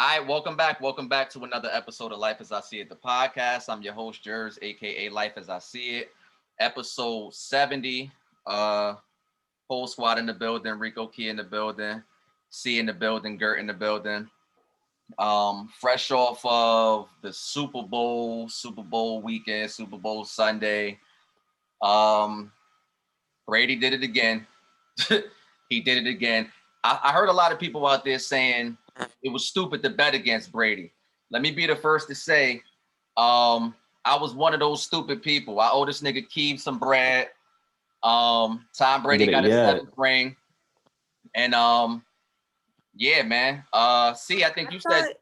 All right, welcome back. Welcome back to another episode of Life as I See It, the podcast. I'm your host, Jers, aka Life as I See It. Episode 70. Whole squad in the building, Rico Key in the building, C in the building, Gert in the building. Fresh off of the Super Bowl weekend, Super Bowl Sunday. Brady did it again. He did it again. I heard a lot of people out there saying it was stupid to bet against Brady. Let me be the first to say, I was one of those stupid people. I owe this nigga Keem some bread. Tom Brady got his seventh ring. And yeah, man. See, I think you said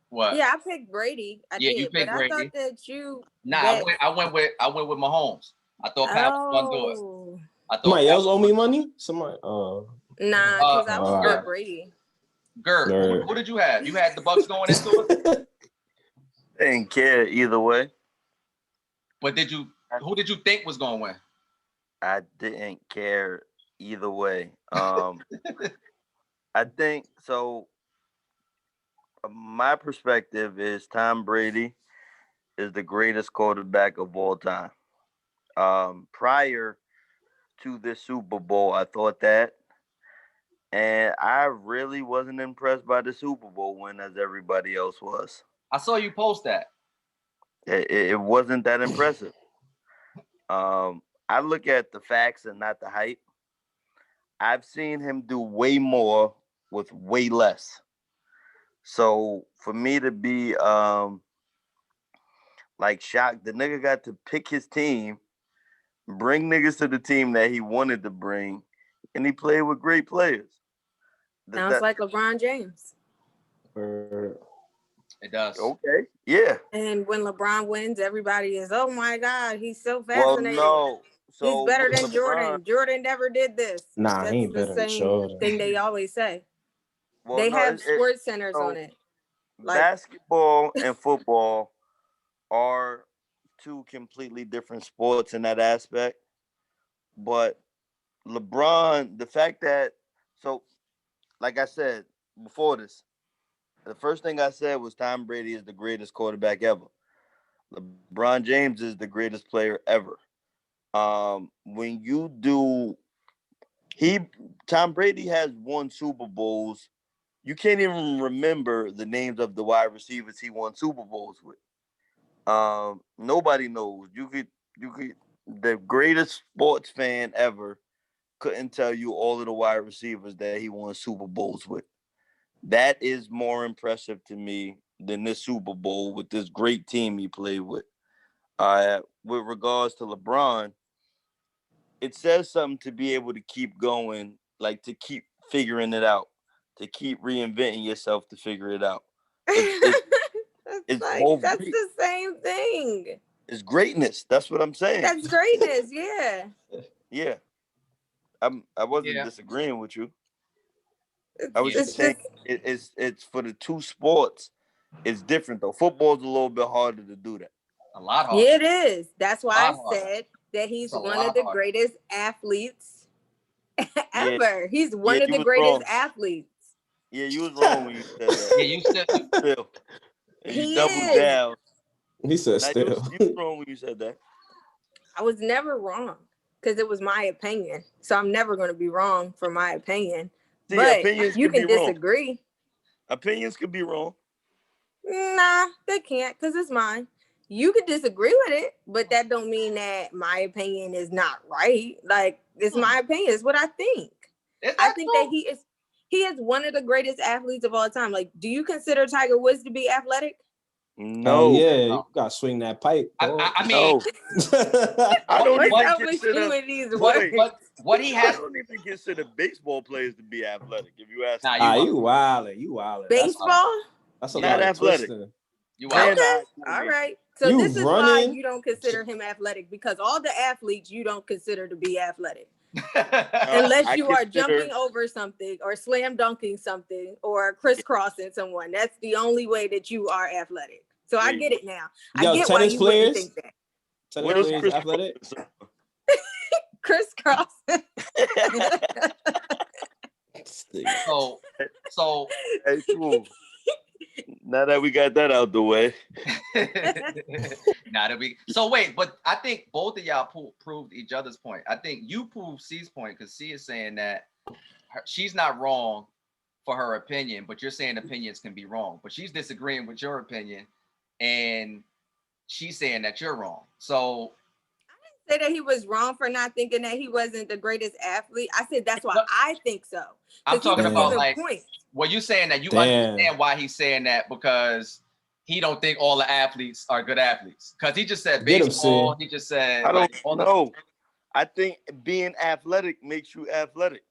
what? Yeah, I picked Brady. You picked Brady. I thought that you. Nah, I went with Mahomes. I thought Pat was gonna do it. I thought somebody else owe me money. Somebody. Nah, because I was with Brady. Gert, who did you have? You had the Bucks going into it. Didn't care either way. But who did you think was gonna win? I didn't care either way. I think so. My perspective is Tom Brady is the greatest quarterback of all time. Prior to this Super Bowl, I thought that. And I really wasn't impressed by the Super Bowl win as everybody else was. I saw you post that. It wasn't that impressive. I look at the facts and not the hype. I've seen him do way more with way less. So for me to be like shocked, the nigga got to pick his team, bring niggas to the team that he wanted to bring, and he played with great players. Sounds like LeBron James. It does. Okay. Yeah. And when LeBron wins, everybody is, oh my God, he's so fascinating. Well, no. So he's better than Jordan. Jordan never did this. Nah, he ain't better than Jordan. Thing they always say. Well, they have sports centers on it. Like, basketball and football are two completely different sports in that aspect. But LeBron, the fact that, so like I said before this, the first thing I said was Tom Brady is the greatest quarterback ever. LeBron James is the greatest player ever. When you do, Tom Brady has won Super Bowls. You can't even remember the names of the wide receivers he won Super Bowls with. Nobody knows. You could, the greatest sports fan ever couldn't tell you all of the wide receivers that he won Super Bowls with. That is more impressive to me than this Super Bowl with this great team he played with. With regards to LeBron, it says something to be able to keep going, like to keep figuring it out, to keep reinventing yourself to figure it out. That's the same thing. It's greatness. That's what I'm saying. That's greatness, yeah. Yeah. I wasn't disagreeing with you. I was just saying it's for the two sports. It's different though. Football's a little bit harder to do that. A lot harder. Yeah, it is. That's why I said that he's one of the greatest athletes ever. He's one of the greatest athletes. Yeah, you was wrong when you said that. Yeah, you said still. You doubled down. He said still. You was wrong when you said that. I was never wrong because it was my opinion. So I'm never going to be wrong for my opinion. See, but you can disagree. Wrong. Opinions could be wrong. Nah, they can't because it's mine. You could disagree with it, but that don't mean that my opinion is not right. Like, it's my opinion. It's what I think. I think that he is one of the greatest athletes of all time. Like, do you consider Tiger Woods to be athletic? No. You gotta swing that pipe. I mean, I don't what he has. I don't even consider baseball players to be athletic. If you ask, you wildin'. Baseball? That's a not lot athletic. You okay, all right. So this is why you don't consider him athletic, because all the athletes you don't consider to be athletic. Unless you are jumping over something or slam dunking something or crisscrossing someone. That's the only way that you are athletic. So I get it now. I get why you wouldn't think that. Tennis players athletic? Crisscrossing. So hey, cool. Now that we got that out the way. So wait, but I think both of y'all proved each other's point. I think you proved C's point because C is saying that she's not wrong for her opinion, but you're saying opinions can be wrong. But she's disagreeing with your opinion, and she's saying that you're wrong. So I didn't say that he was wrong for not thinking that he wasn't the greatest athlete. I said that's why I think so. I'm talking about like points. Well, you saying that you understand why he's saying that because he don't think all the athletes are good athletes. Because he just said baseball. He just said I don't know. I think being athletic makes you athletic.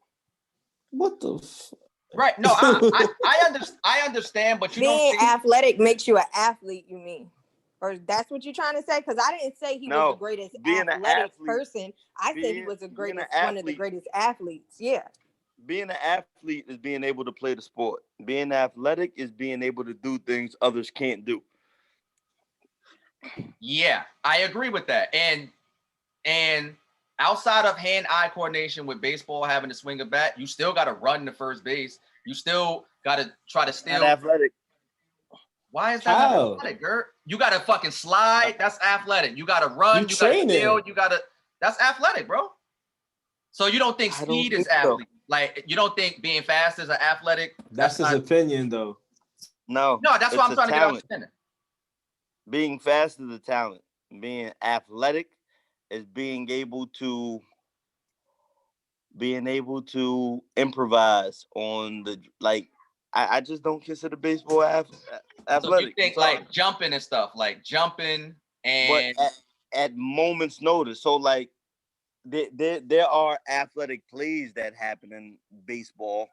What the Right. No, I understand, but you being athletic makes you an athlete, you mean? Or that's what you're trying to say? Because I didn't say he was the greatest athletic person. I said he was one of the greatest athletes. Yeah. Being an athlete is being able to play the sport. Being athletic is being able to do things others can't do. Yeah, I agree with that. And outside of hand-eye coordination with baseball, having to swing a bat, you still got to run to first base. You still got to try to steal. Not athletic. Why is that not athletic, Gert? You got to fucking slide. That's athletic. You got to run. You got to steal. That's athletic, bro. So you don't think speed is athletic? Like, you don't think being fast is an athletic? That's his opinion, though. No, that's what I'm trying to get understanding. Being fast is a talent. Being athletic is being able to improvise on the I just don't consider baseball athletic. So you think like jumping and stuff, like jumping and but at moment's notice. So like there are athletic plays that happen in baseball.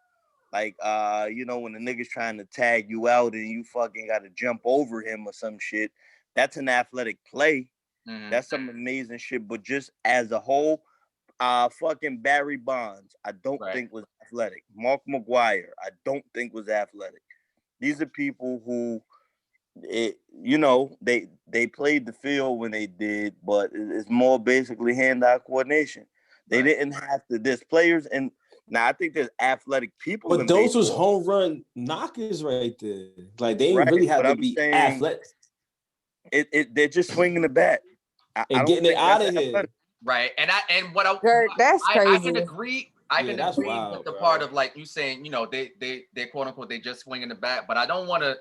Like when the nigga's trying to tag you out and you fucking gotta jump over him or some shit. That's an athletic play. Mm-hmm. That's some amazing shit. But just as a whole, fucking Barry Bonds, I don't think was athletic. Mark McGwire, I don't think was athletic. These are people who, they played the field when they did, but it's more basically hand-eye coordination. They didn't have to. There's players, and now I think there's athletic people. But those was home run knockers right there. Like they didn't really have to be athletic. They're just swinging the bat and getting it out of here. Right, that's crazy. I can agree. I can agree with the part of like you saying, they quote unquote they just swinging the bat, but I don't want to.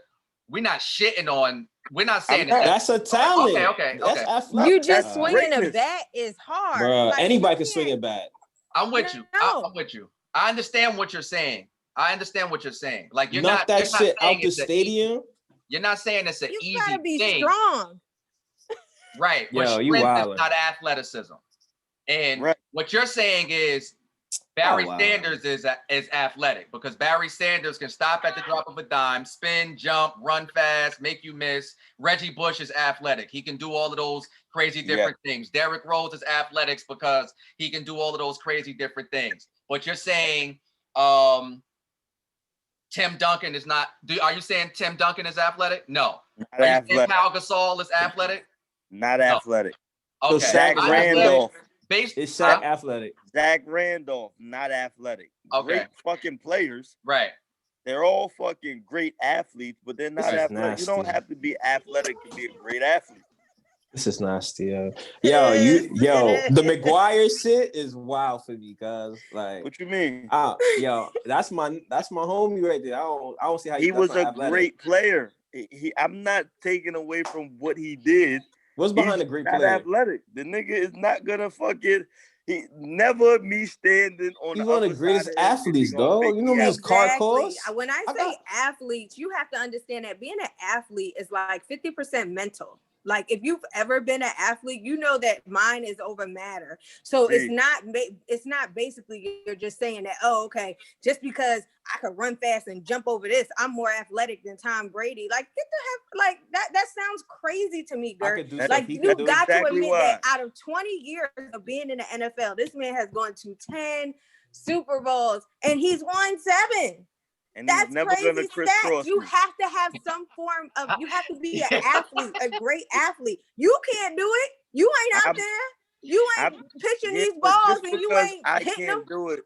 We're not shitting on. We're not saying that's a talent. Okay. That's you just swinging a bat is hard. Bro, like, anybody can swing a bat. I'm with you. I'm with you. I understand what you're saying. Like you're knock that shit out the stadium. You're not saying it's an easy thing. You gotta be strong. Right. But strength is not athleticism. And what you're saying is Barry Sanders is athletic because Barry Sanders can stop at the drop of a dime, spin, jump, run fast, make you miss. Reggie Bush is athletic. He can do all of those crazy different things. Derrick Rose is athletics because he can do all of those crazy different things. But you're saying Tim Duncan is not. Are you saying Tim Duncan is athletic? No. Are you saying Pau Gasol is athletic? Not athletic. Okay. So Zach Randolph. It's Zach athletic. Zach Randolph, not athletic. Okay. Great fucking players. Right. They're all fucking great athletes, but they're not athletic. Nasty. You don't have to be athletic to be a great athlete. This is nasty, yo. The McGuire shit is wild for me, cause like. What you mean? That's my homie right there. I don't see how he was a great player. I'm not taking away from what he did. What's behind a great player? Not athletic. The nigga is not gonna fucking. He never me standing on. He's one of the greatest athletes, though. You know his car costs. When I say athletes, you have to understand that being an athlete is like 50% mental. Like if you've ever been an athlete, you know that mind is over matter. So it's not basically you're just saying that, oh, okay, just because I could run fast and jump over this, I'm more athletic than Tom Brady. Like get the heck, like that sounds crazy to me, Gert. Like you got to admit that out of 20 years of being in the NFL, this man has gone to 10 Super Bowls and he's won 7. And that's never crazy stat. You have to have some form of, you have to be an athlete, a great athlete. You can't do it. You ain't out there. You ain't pitching these balls and you ain't hitting them. Do it.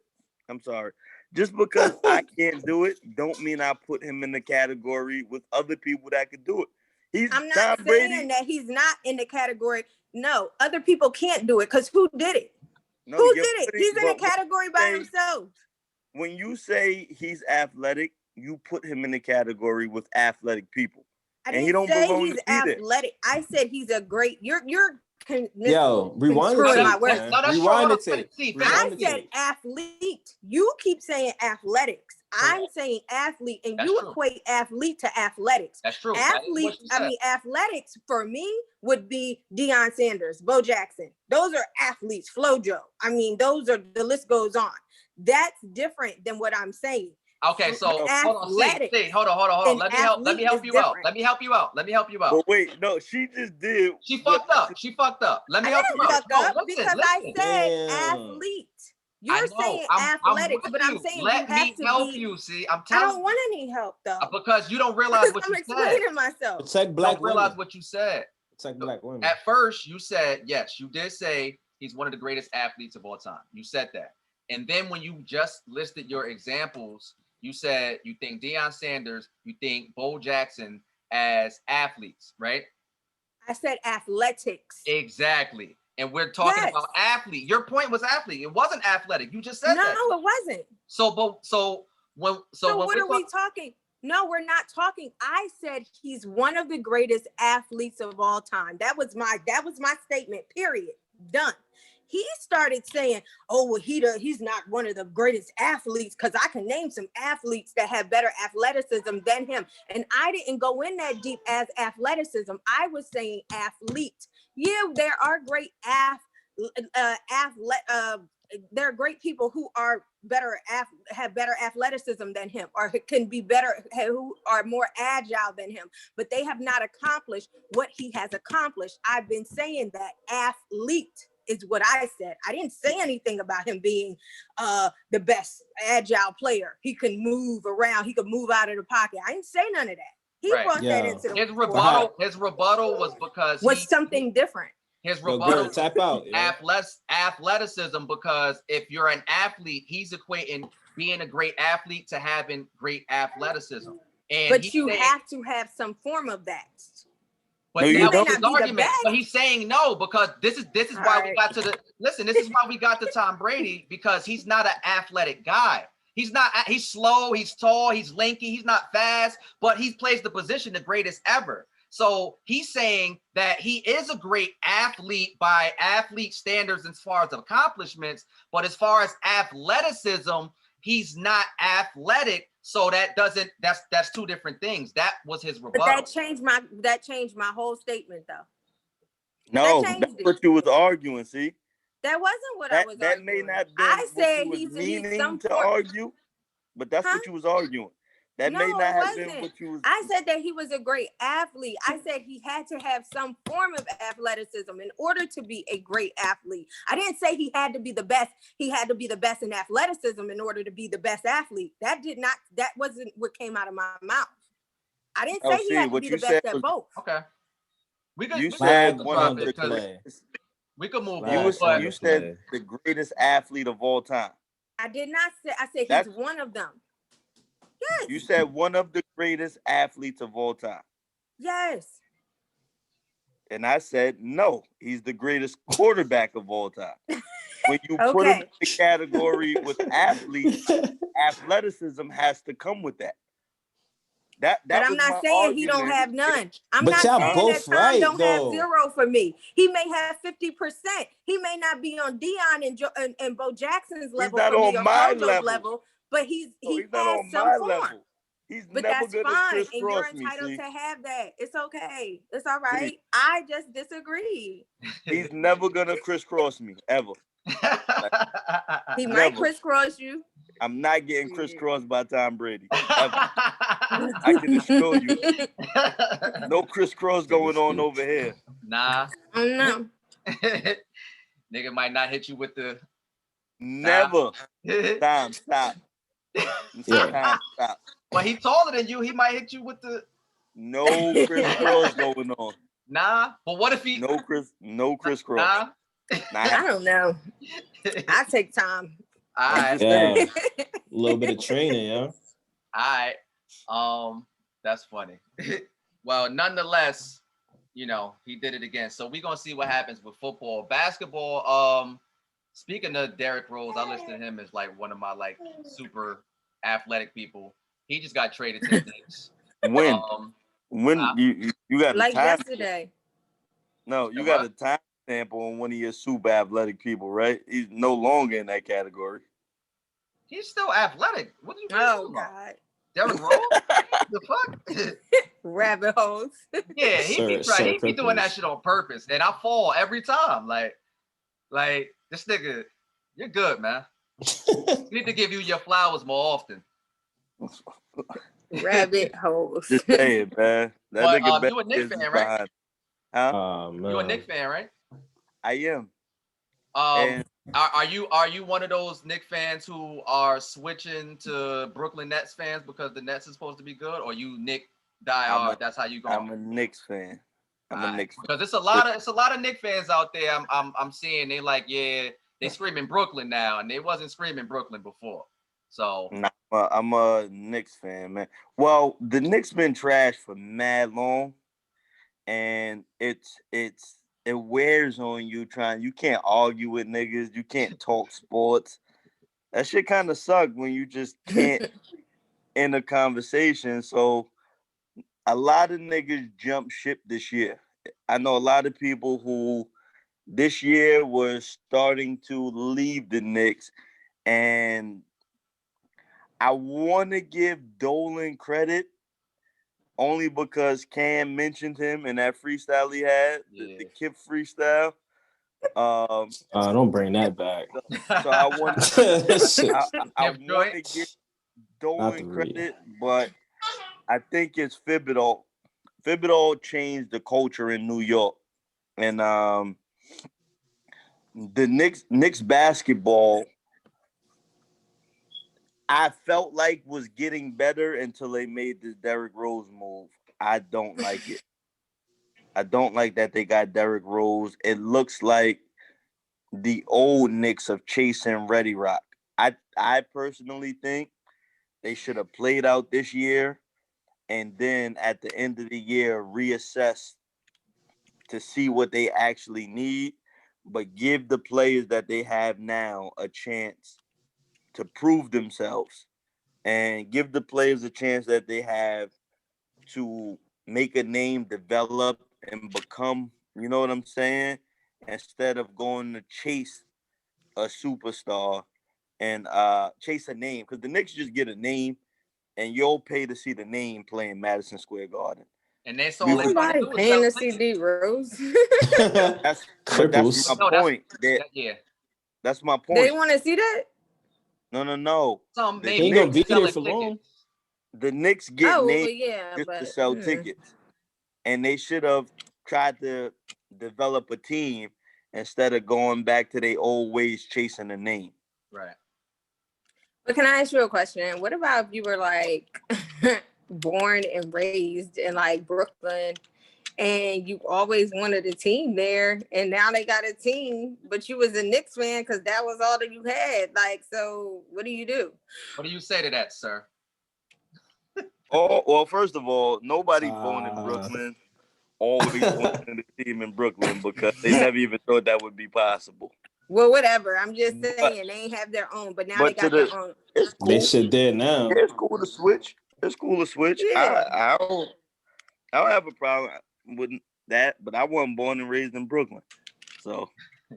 I'm sorry. Just because I can't do it, don't mean I put him in the category with other people that could do it. I'm not saying that he's not in the category. No, other people can't do it because who did it? No, who did it? He's in a category by himself. When you say he's athletic, you put him in the category with athletic people. I didn't say he's athletic. I said he's a great. You're rewind my words. Rewind the tape. I said athlete. You keep saying athletics. I'm saying athlete, and you equate athlete to athletics. That's true. Athletics for me would be Deion Sanders, Bo Jackson. Those are athletes. FloJo. those are, the list goes on. That's different than what I'm saying. Okay, so hold on. Let me help you out. Let me help you out. But wait, no, she just did. She fucked up. Let me help you out. Because I said athlete. You're saying athletics, but I'm saying let me help you. See, I'm telling you. I don't want any help though. Because you don't realize what you said. I'm explaining myself. It's like black women. Realize what you said. It's like black women. At first, you said yes. You did say he's one of the greatest athletes of all time. You said that, and then when you just listed your examples, you said you think Deion Sanders, you think Bo Jackson as athletes, right? I said athletics. Exactly. And we're talking about athlete. Your point was athlete. It wasn't athletic. You just said that. No, it wasn't. So what are we talking? No, we're not talking. I said he's one of the greatest athletes of all time. That was my statement, period. Done. He started saying, oh, well, he's not one of the greatest athletes because I can name some athletes that have better athleticism than him. And I didn't go in that deep as athleticism. I was saying athlete. Yeah, there are great there are great people who are have better athleticism than him, or can be better, who are more agile than him, but they have not accomplished what he has accomplished. I've been saying that athlete is what I said. I didn't say anything about him being the best agile player. He can move around. He could move out of the pocket. I didn't say none of that. He brought that into the his rebuttal was because something different. His rebuttal athleticism, because if you're an athlete, he's equating being a great athlete to having great athleticism. But you have to have some form of that. But that was his argument. But he's saying no, because this is why we got to this is why we got to Tom Brady, because he's not an athletic guy. He's slow, he's tall, he's lanky, he's not fast, but he plays the position the greatest ever. So he's saying that he is a great athlete by athlete standards as far as accomplishments, but as far as athleticism, he's not athletic. So that's two different things. That was his rebuttal. But that changed my whole statement though. No, that's what you was arguing, see? That wasn't what I was arguing. That may not be I said he's meaning to argue, but that's what you was arguing. That may not have been what you was. I said that he was a great athlete. I said he had to have some form of athleticism in order to be a great athlete. I didn't say he had to be the best. He had to be the best in athleticism in order to be the best athlete. That wasn't what came out of my mouth. I didn't say he had to be the best at both. Okay. You said one of the greatest. We could move on. You said the greatest athlete of all time. I did not say. I said he's one of them. Yes. You said one of the greatest athletes of all time. Yes. And I said, no, he's the greatest quarterback of all time. When you put him in the category with athletes, athleticism has to come with that. But I'm not saying he don't have none. I'm not saying that Tom don't have zero for me. He may have 50%. He may not be on Deion and Bo Jackson's level for me, or FloJo's level. But he has some form. But that's fine, and you're entitled to have that. It's okay. It's all right. I just disagree. He's never gonna crisscross me ever. He might crisscross you. I'm not getting crisscrossed by Tom Brady. Ever. I can assure you. No crisscross going on over here. Nah. I don't know. Nigga might not hit you with the. Never. Stop. Stop. Well, he's taller than you. He might hit you with the. No crisscross going on. Nah, but what if he? No crisscross. Nah. I don't know. I take Tom. All right. Yeah. A little bit of training, yeah. All right. That's funny. Well, nonetheless, you know, he did it again. So we're gonna see what happens with football. Basketball, speaking of Derrick Rose, I listed him as like one of my like super athletic people. He just got traded to the Knicks. When you got like a time yesterday. No, you got a time stamp on one of your super athletic people, right? He's no longer in that category. He's still athletic. What are you talking about? God. Derrick Rose? The fuck? Rabbit holes. Yeah, he be doing that shit on purpose, and I fall every time. Like this nigga, you're good, man. We need to give you your flowers more often. Rabbit holes. Just saying, man. That nigga you a Knicks fan, right? Huh? You a Knicks fan, right? I am. And are you one of those Knicks fans who are switching to Brooklyn Nets fans because the Nets is supposed to be good, or you Knicks die hard? That's how you go. I'm a Knicks fan. Because it's a lot of Knicks fans out there. I'm seeing they like, yeah, they screaming Brooklyn now, and they wasn't screaming Brooklyn before. So I'm a Knicks fan, man. Well, the Knicks been trash for mad long, and it wears on you. You can't argue with niggas. You can't talk sports. That shit kind of sucked when you just can't end a conversation. So a lot of niggas jumped ship this year. I know a lot of people who this year were starting to leave the Knicks, and I want to give Dolan credit only because Cam mentioned him in that freestyle he had, the Kip freestyle. Don't bring that back. So I want to give Dolan credit, but I think it's Thibodeau. Thibodeau changed the culture in New York, and the Knicks basketball, I felt like was getting better until they made this Derrick Rose move. I don't like it. I don't like that they got Derrick Rose. It looks like the old Knicks of Chase and Reddy Rock. I personally think they should have played out this year and then at the end of the year reassess to see what they actually need, but give the players that they have now a chance to prove themselves and give the players a chance that they have to make a name, develop, and become, you know what I'm saying? Instead of going to chase a superstar and chase a name. Because the Knicks just get a name and you'll pay to see the name playing Madison Square Garden. And that's all they want to do. Paying to see D Rose. That's my point. That's my point. They want to see that? No. They ain't gonna be there for long. The Knicks get named to sell tickets, and they should have tried to develop a team instead of going back to their old ways chasing a name. Right. But can I ask you a question? What about if you were like born and raised in like Brooklyn and you always wanted a team there and now they got a team, but you was a Knicks fan because that was all that you had. Like, so what do you do? What do you say to that, sir? Oh, well, first of all, nobody born in Brooklyn always wanted a team in Brooklyn because they never even thought that would be possible. Well, whatever. I'm just saying they ain't have their own, but now they got their own. It's cool. They should there now. Yeah, it's cool to switch. Yeah. I don't have a problem with that, but I wasn't born and raised in Brooklyn. So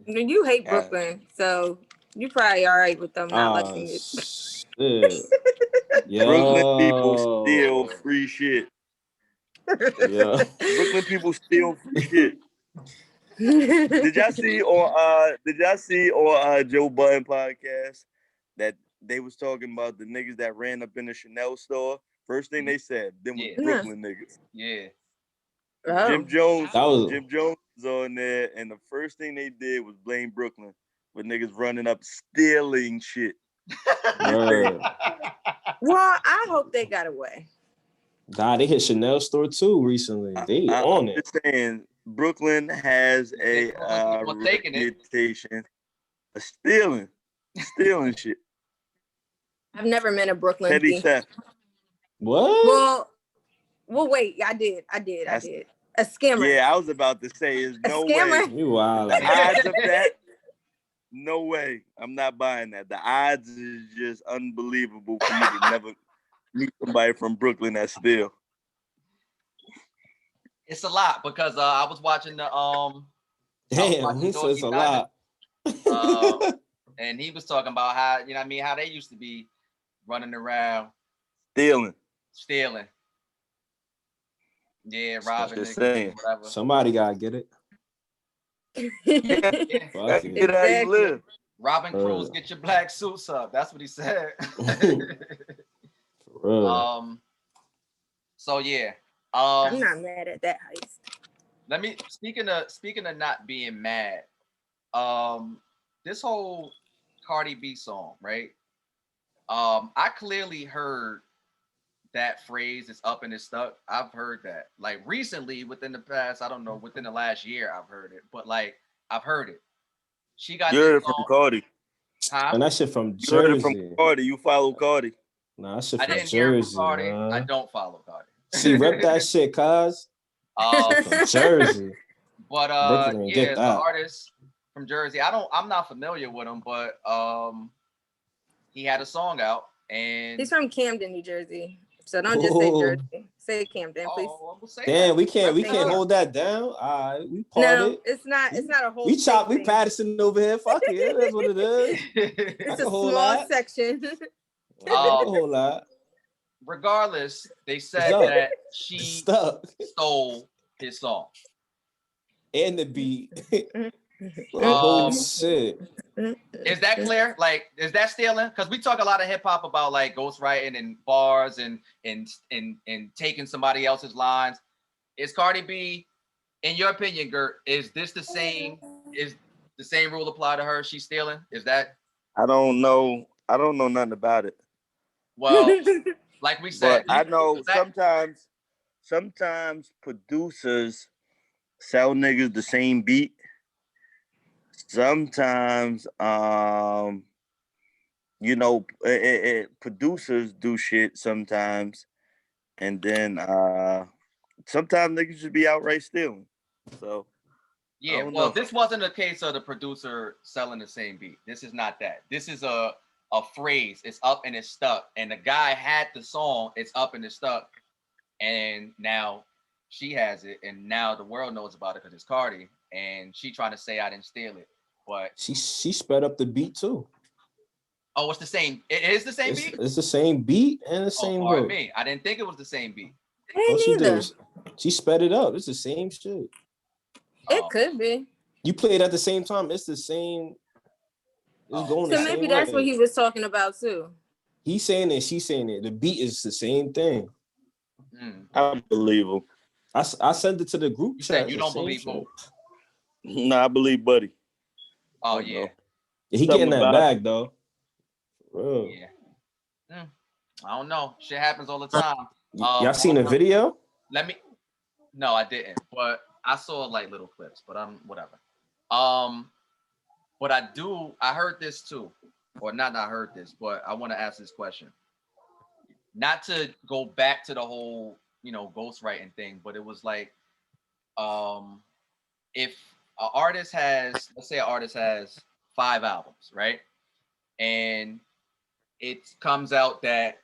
you hate Brooklyn, so you probably all right with them not liking it. Brooklyn people steal free shit. Yeah. Brooklyn people steal free shit. Did y'all see on Joe Budden podcast that they was talking about the niggas that ran up in the Chanel store? First thing they said, them was Brooklyn niggas. Yeah. Oh. Jim Jones was on there, and the first thing they did was blame Brooklyn for niggas running up stealing shit. Well, I hope they got away. Nah, they hit Chanel store too recently. They on it. I'm just saying, Brooklyn has a reputation of stealing shit. I've never met a Brooklyn Petty B. theft. What? Well, wait. I did. A scammer. Yeah, I was about to say, there's no way. You wild. The odds of that, no way. I'm not buying that. The odds is just unbelievable for me to never meet somebody from Brooklyn that steal. It's a lot because I was watching the Damn, he says a lot. And he was talking about how, you know what I mean, how they used to be running around stealing. Yeah, robbing niggas, whatever. Somebody gotta get it. Get how you live. Robin Cruz, get your black suits up. That's what he said. So yeah. I'm not mad at that heist. Let me speaking of not being mad. This whole Cardi B song, right? I clearly heard that phrase is up and it's stuck. I've heard that. Like recently, within the past, I don't know, within the last year, I've heard it. But like I've heard it. She got you heard it from Cardi. Huh? And that shit from Jersey. You heard it from Cardi. You follow Cardi. Nah, that shit from Jersey. Hear it from Cardi. I don't follow Cardi. See, rip that shit, cuz. From Jersey. But yeah, the artist from Jersey. I'm not familiar with him, but he had a song out and he's from Camden, New Jersey. So don't just say Jersey. Say Camden, please. Damn, we can't hold that down. All right, we parted. No, it's not a whole we Patterson over here. Fuck it. That's what it is. It's a small section. A whole lot. Regardless, they said that she stole his song. And the beat. Oh shit. Is that clear? Like, is that stealing? Because we talk a lot of hip hop about like ghostwriting and bars and taking somebody else's lines. Is Cardi B, in your opinion, Gert, is this the same? Is the same rule apply to her? She's stealing? Is that? I don't know nothing about it. Well, like we said, but I know sometimes producers sell niggas the same beat. Sometimes, producers do shit sometimes, and then sometimes niggas just be outright stealing. So yeah, well, this wasn't a case of the producer selling the same beat. This is not that. This is a phrase. It's up and it's stuck, and the guy had the song. It's up and it's stuck, and now she has it, and now the world knows about it because it's Cardi, and she trying to say I didn't steal it. But she sped up the beat too. Oh, it's the same. It is the same beat? It's the same beat and the same pardon me. I didn't think it was the same beat. She sped it up. It's the same shit. It could be. You play it at the same time. It's the same. It's going so maybe that's what he was talking about too. He's saying it. She's saying it. The beat is the same thing. I believe him. I sent it to the group chat. You don't believe him? Nah, I believe Buddy. Oh yeah. He getting that bag though. Bro. Yeah. I don't know. Shit happens all the time. Y'all seen the video? No, I didn't. But I saw like little clips. But whatever. But I heard this too, or not heard this, but I want to ask this question. Not to go back to the whole, ghostwriting thing, but it was like, if let's say an artist has 5 albums, right? And it comes out that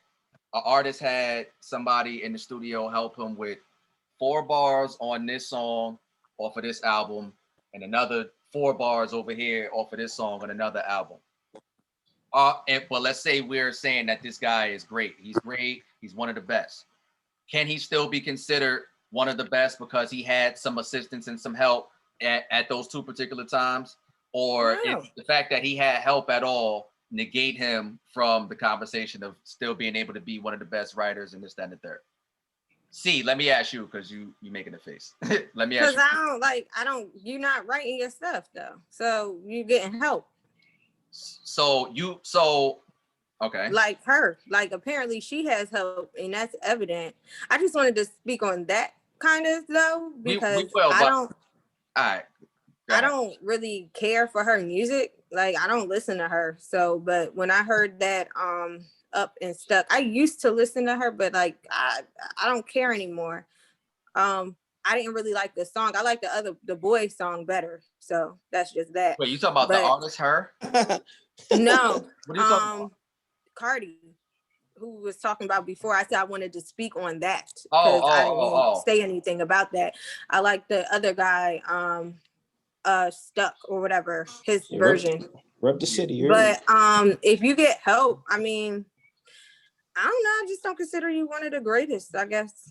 an artist had somebody in the studio help him with 4 bars on this song off of this album and another 4 bars over here off of this song on another album. But let's say we're saying that this guy is great. He's great. He's one of the best. Can he still be considered one of the best because he had some assistance and some help at those 2 particular times? Or is the fact that he had help at all negate him from the conversation of still being able to be one of the best writers and this, that, and the third? See, let me ask you, because you making a face. Let me ask you. Because you're not writing your stuff though. So you getting help. Okay. Like her, apparently she has help and that's evident. I just wanted to speak on that kind of though, because I don't really care for her music. I don't listen to her. So, but when I heard that up and stuck. I used to listen to her, but like I don't care anymore. I didn't really like the song. I like the boy song better. So that's just that. Wait, you talking about the artist her? No. What are you talking about? Cardi, who was talking about before. I said I wanted to speak on that because I didn't say anything about that. I like the other guy, Stuck or whatever, his version. Rep the city. But if you get help, I mean, I don't know. I just don't consider you one of the greatest, I guess.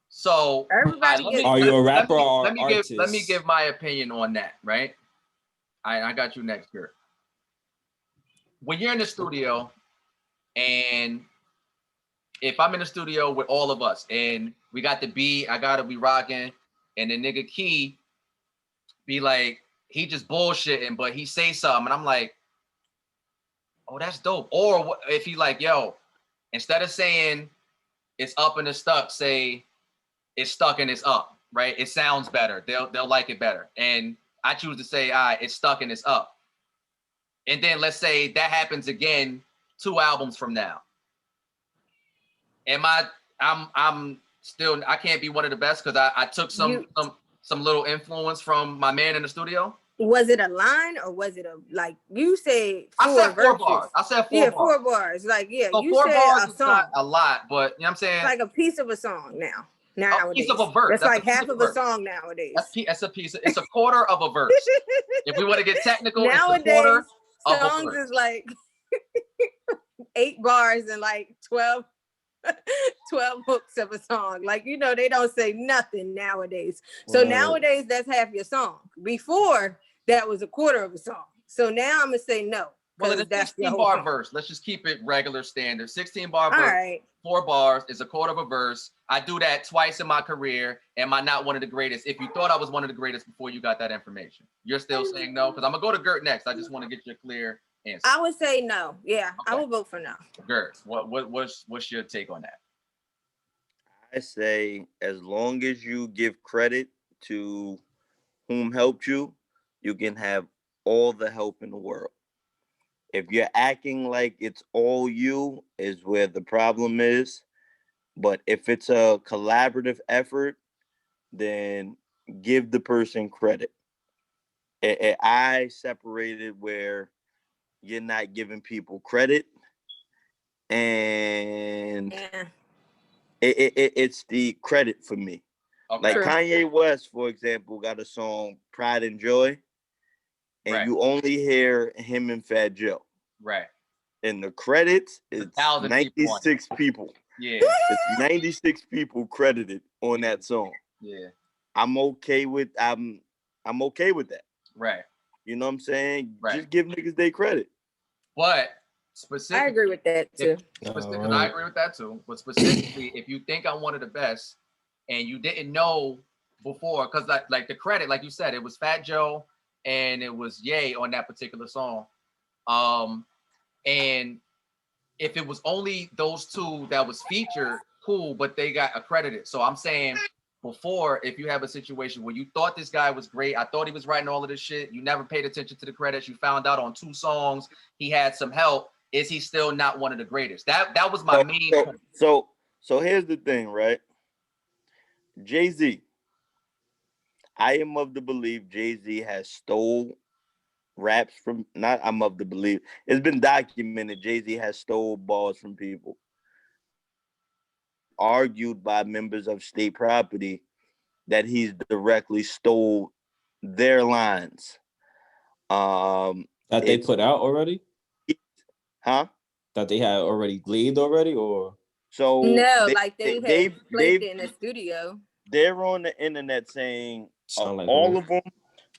So everybody are you a rapper or artist? Let me give my opinion on that, right? I got you next year. When you're in the studio, and if I'm in the studio with all of us and we got the beat, I gotta be rocking, and the nigga Key be like, he just bullshitting, but he say something, and I'm like, oh, that's dope. Or if he like, yo, instead of saying it's up and it's stuck, say it's stuck and it's up, right? It sounds better. They'll like it better. And I choose to say, all right, it's stuck and it's up. And then let's say that happens again 2 albums from now. I'm still, I can't be one of the best because I took some little influence from my man in the studio. Was it a line or was it a, like you said, I said 4 bars. I said 4 bars. 4 bars. Like, yeah, so you 4 said bars a is song. not a lot, but you know what I'm saying? Like a piece of a song now. Nowadays. A piece of a verse. That's like half of a song nowadays. That's a piece. It's a quarter of a verse. If we want to get technical, nowadays, it's a quarter of songs a verse. is like 8 bars and like 12 hooks of a song. Like, you know, they don't say nothing nowadays. So nowadays, that's half your song. Before, that was a quarter of a song. So now I'm gonna say no. Well, in a 16-bar verse, let's just keep it regular standard. 16-bar verse, right. 4 bars is a quarter of a verse. I do that twice in my career. Am I not one of the greatest? If you thought I was one of the greatest before you got that information, you're still saying no? Because I'm gonna go to Gert next. I just want to get your clear answer. I would say no. Yeah, okay. I would vote for no. Gert, what's your take on that? I say as long as you give credit to whom helped you, you can have all the help in the world. If you're acting like it's all you is where the problem is. But if it's a collaborative effort, then give the person credit. I separated where you're not giving people credit, and it's the credit for me. Okay. Like Kanye West, for example, got a song Pride and Joy, and you only hear him and Fat Joe. Right. In the credits, it's 96 people. Yeah. It's 96 people credited on that song. Yeah. I'm okay with that. Right. You know what I'm saying? Right. Just give niggas their credit. But specifically, I agree with that too. I agree with that too. But specifically, if you think I'm one of the best and you didn't know before, because like the credit, like you said, it was Fat Joe and it was Ye on that particular song. And if it was only those 2 that was featured, cool, but they got accredited. So I'm saying before, if you have a situation where you thought this guy was great, I thought he was writing all of this shit, you never paid attention to the credits, you found out on 2 songs he had some help, is he still not one of the greatest? That was my main point. So here's the thing, right? Jay-Z. I am of the belief Jay-Z has stole raps from, I'm of the belief, it's been documented Jay-Z has stole bars from people. Argued by members of state property that he's directly stole their lines. That they put out already? Huh? That they had already gleaned already, or? So no, they played it in the studio. They're on the internet saying all of them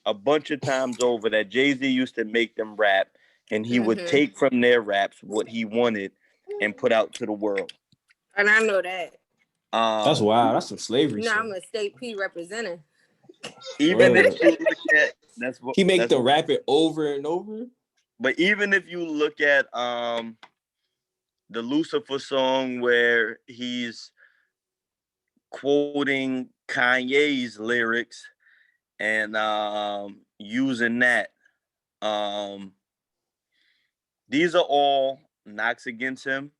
a bunch of times over that Jay-Z used to make them rap, and he would take from their raps what he wanted and put out to the world. And I know that. That's wild. That's some slavery. You know, I'm a state P representative. Even if you look at he make the rap it over and over. But even if you look at the Lucifer song where he's quoting Kanye's lyrics and using that, these are all knocks against him,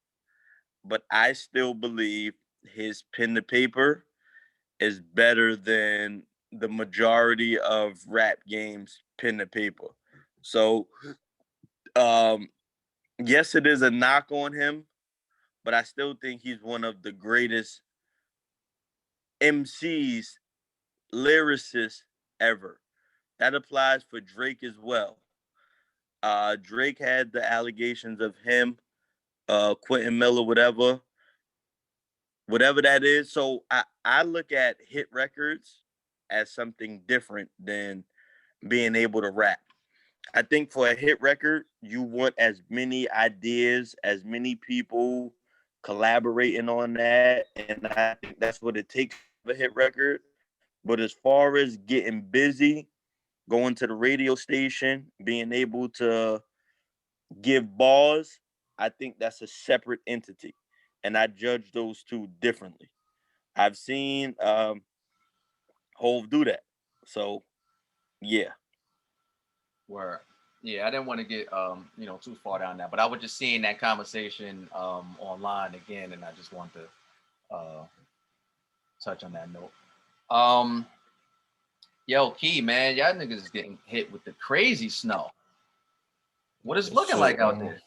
but I still believe his pen to paper is better than the majority of rap games pen to paper. So, yes, it is a knock on him, but I still think he's one of the greatest MCs, lyricists ever. That applies for Drake as well. Drake had the allegations of him, Quentin Miller, whatever that is. So I look at hit records as something different than being able to rap. I think for a hit record, you want as many ideas, as many people collaborating on that. And I think that's what it takes for a hit record. But as far as getting busy, going to the radio station, being able to give bars, I think that's a separate entity. And I judge those two differently. I've seen Hove do that. So, yeah. Where, yeah, I didn't want to get too far down that, but I was just seeing that conversation online again, and I just want to touch on that note. Yo, Key, man, y'all niggas is getting hit with the crazy snow. What is it looking like out there?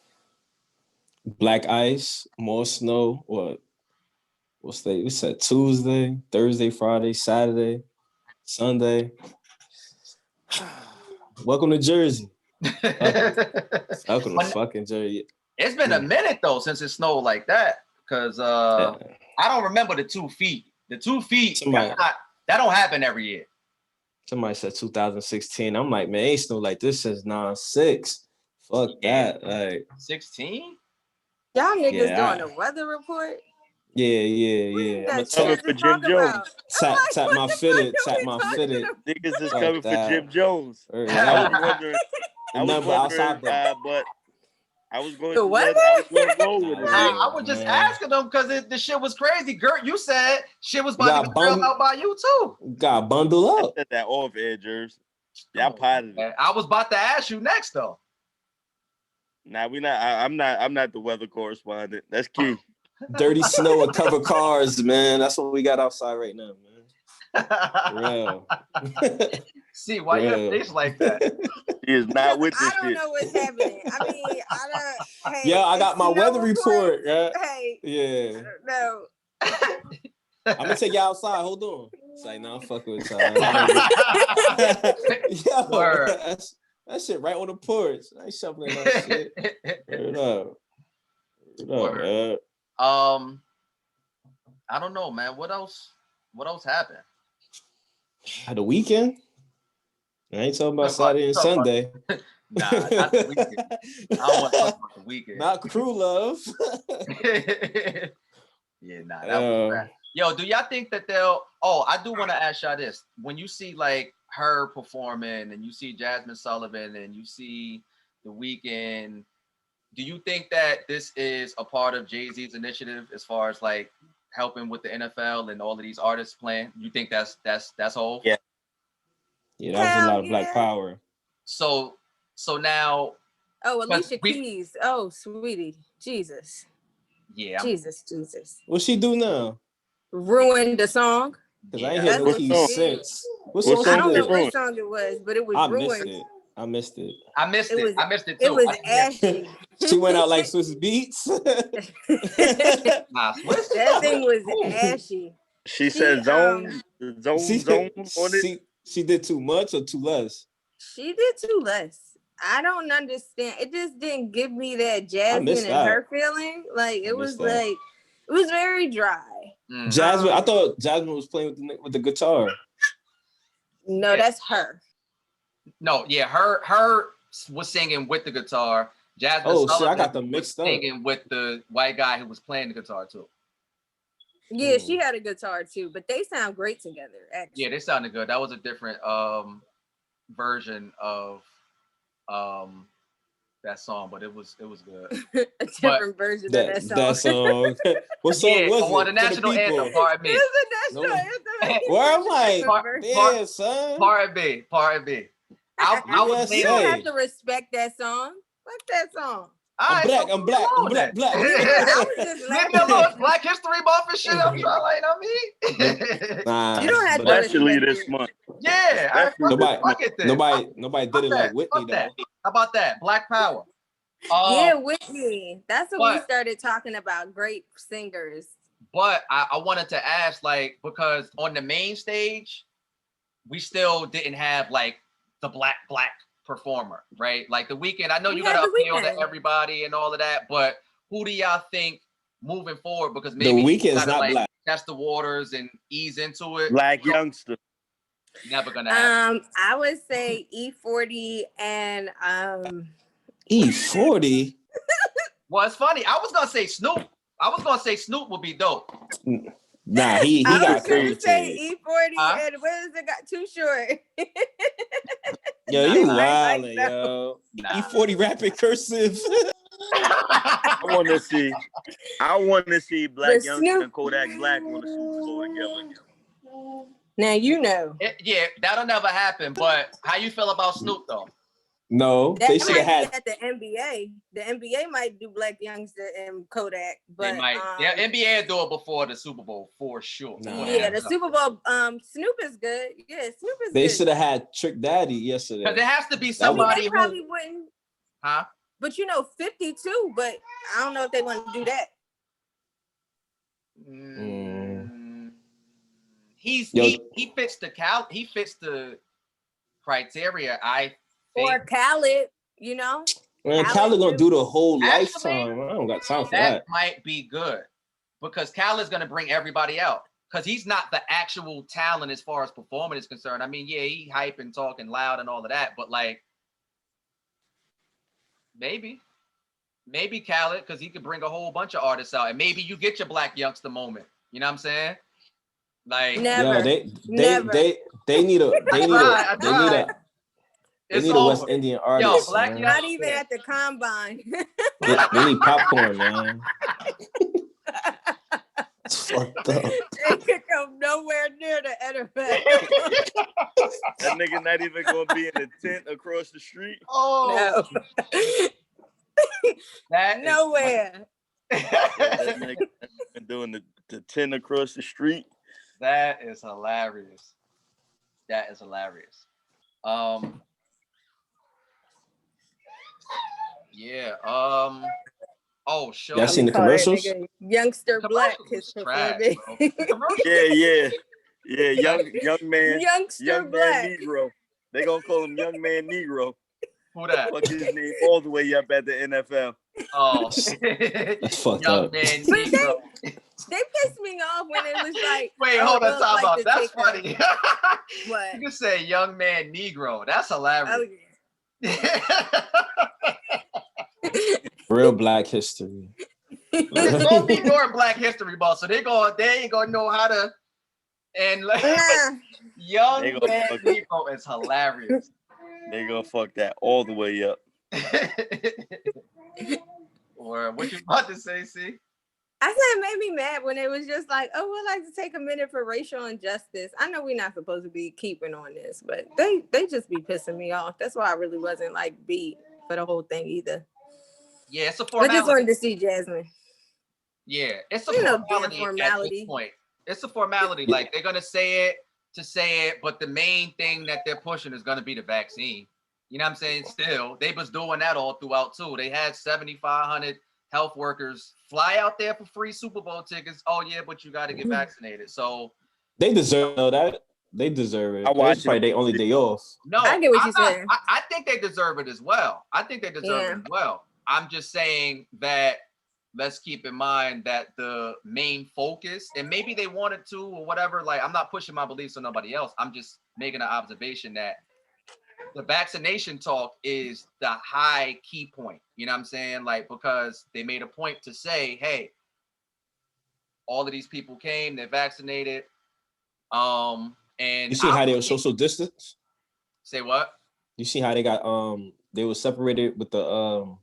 Black ice, more snow. What's day? We said Tuesday, Thursday, Friday, Saturday, Sunday. Welcome to Jersey. Welcome to fucking Jersey. It's been a minute though since it snowed like that, because I don't remember the 2 feet. The 2 feet, that don't happen every year. Somebody said 2016. I'm like, man, ain't snow like this since 9/6. Fuck that. Like 16? Y'all niggas doing a weather report? Yeah. I'm coming for Jim Jones. Tap my fitted. Niggas is coming for Jim Jones. I was wondering, but I was going to roll with it. I was just asking them because the shit was crazy. Gert, you said shit was about to be grilled out by you too. Got bundled up. I said that off air, Jers. Y'all potted it. I was about to ask you next though. Nah, we not. I'm not the weather correspondent. That's key. Dirty snow and covered cars, man. That's what we got outside right now, man. Real. See, why you have face like that? He is not with this shit. I don't know what's happening. I mean, I got my weather report. Right? Hey. Yeah. I don't know. I'm gonna take you outside. Hold on. It's like, no, I'm fucking with y'all. That shit right on the porch. I ain't shoveling that shit. Word up, man. I don't know, man. What else happened? The weekend? I ain't talking about Saturday and Sunday. Nah, not the weekend. I don't want to talk about the weekend. Not crew love. Yeah, nah, that was bad. Yo, do y'all think that I do want to ask y'all this. When you see like her performing and you see Jasmine Sullivan and you see The Weeknd, do you think that this is a part of Jay-Z's initiative as far as like helping with the NFL and all of these artists playing? You think that's whole? Yeah. Yeah, that was a lot of black power. So now. Oh, Alicia Keys. Oh, sweetie. Jesus. Yeah. Jesus. What she do now? Ruined the song. Because I ain't hear no Keys since. What song? I don't know what song it was, but it was ruined. I missed it. I missed it too. It was ashy. She went out like Swiss Beats. Nah, Swiss. That thing was ashy. She said zone on it. She did too much or too less? She did too less. I don't understand. It just didn't give me that Jasmine and her feeling. Like it was very dry. Jasmine, I thought Jasmine was playing with the guitar. No, that's her. No, yeah, her was singing with the guitar. Jasmine Sullivan I got them mixed up. Singing with the white guy who was playing the guitar too. Yeah, she had a guitar too, but they sound great together. Actually. Yeah, they sounded good. That was a different version of that song, but it was good. A different version of that song. That song. What song was it? The national anthem, Part B. It's a national anthem. Where I'm like, son. Part B. I was you don't have to respect that song. Fuck that song. I'm black. Yeah, I was just Leave me alone. Black History Month and shit. I'm trying, like, Nah, you don't have to especially this month. Yeah, nobody did it like Whitney though. How about that? Black Power. Yeah, Whitney. That's what we started talking about. Great singers. But I wanted to ask, like, because on the main stage, we still didn't have like the black performer, right? Like The Weeknd. I know you got to appeal to everybody and all of that, but who do y'all think moving forward? Because maybe The Weeknd's not like black. Test the waters and ease into it. Black youngster. Never gonna happen. I would say E40 and E40. Well, it's funny. I was gonna say Snoop. I was gonna say Snoop would be dope. Nah, he got crazy. Say E40 and what is it? Got Too Short. Yo, you wildin', yo. E40 rapping cursive. I want to see Black Youngster and Kodak Black on the Super Bowl together. Now you know. Yeah, that'll never happen. But how you feel about Snoop though? No, they should have had at the NBA. The NBA might do Black Youngster and Kodak, but they might. Yeah, NBA will do it before the Super Bowl for sure. Nah. Yeah, the Super Bowl. Snoop is good. Yeah, Snoop is. They should have had Trick Daddy yesterday. Because it has to be somebody they probably wouldn't. Huh? But 52. But I don't know if they want to do that. He fits the criteria. I think. Or Khaled, you know. Man, Khaled gonna do the whole lifetime. I don't got time for that. That might be good because Khaled's gonna bring everybody out because he's not the actual talent as far as performing is concerned. I mean, yeah, he hype and talking loud and all of that, but like maybe Khaled because he could bring a whole bunch of artists out, and maybe you get your Black Youngster moment. You know what I'm saying? Like never. They need a West Indian artist. Yo, Black not even at the combine. They need popcorn, man. It's fucked up. They could come nowhere near the NFL. That nigga not even gonna be in the tent across the street. Oh no. Nowhere. That nigga been doing the tent across the street. That is hilarious. Yeah. Oh, sure. Y'all seen the commercials? Youngster Black is performing. Yeah. Young man. Youngster Black. Man Negro. They gonna call him Young Man Negro. Who that? Fuck his name all the way up at the NFL. Oh, that's fucked Young up. Man Negro. They pissed me off when it was like. Wait, hold on, time out. That's funny. What? You can say Young Man Negro. That's hilarious. Oh yeah. Real Black history. It's gonna be during Black History Month, so they ain't gonna know how to. And like, Young Man Negro is hilarious. They gonna fuck that all the way up. Or what you about to say, see? I said it made me mad when it was just like, oh, we'd like to take a minute for racial injustice. I know we're not supposed to be keeping on this, but they just be pissing me off. That's why I really wasn't like beat for the whole thing either. Yeah, it's a formality. I just wanted to see Jasmine. Yeah, it's a formality. At this point. It's a formality. Like they're gonna say it to say it, but the main thing that they're pushing is gonna be the vaccine. You know what I'm saying? Still, they was doing that all throughout too. They had 7,500 health workers fly out there for free Super Bowl tickets. Oh yeah, but you got to get vaccinated. So they deserve that. They deserve it. That's probably their only day off. No, I get what you're saying. I think they deserve it as well. I'm just saying that let's keep in mind that the main focus, and maybe they wanted to or whatever. Like, I'm not pushing my beliefs on nobody else. I'm just making an observation that the vaccination talk is the high key point. You know what I'm saying? Like, because they made a point to say, hey, all of these people came, they're vaccinated. And you see how they were social distance? Say what? You see how they got they were separated with the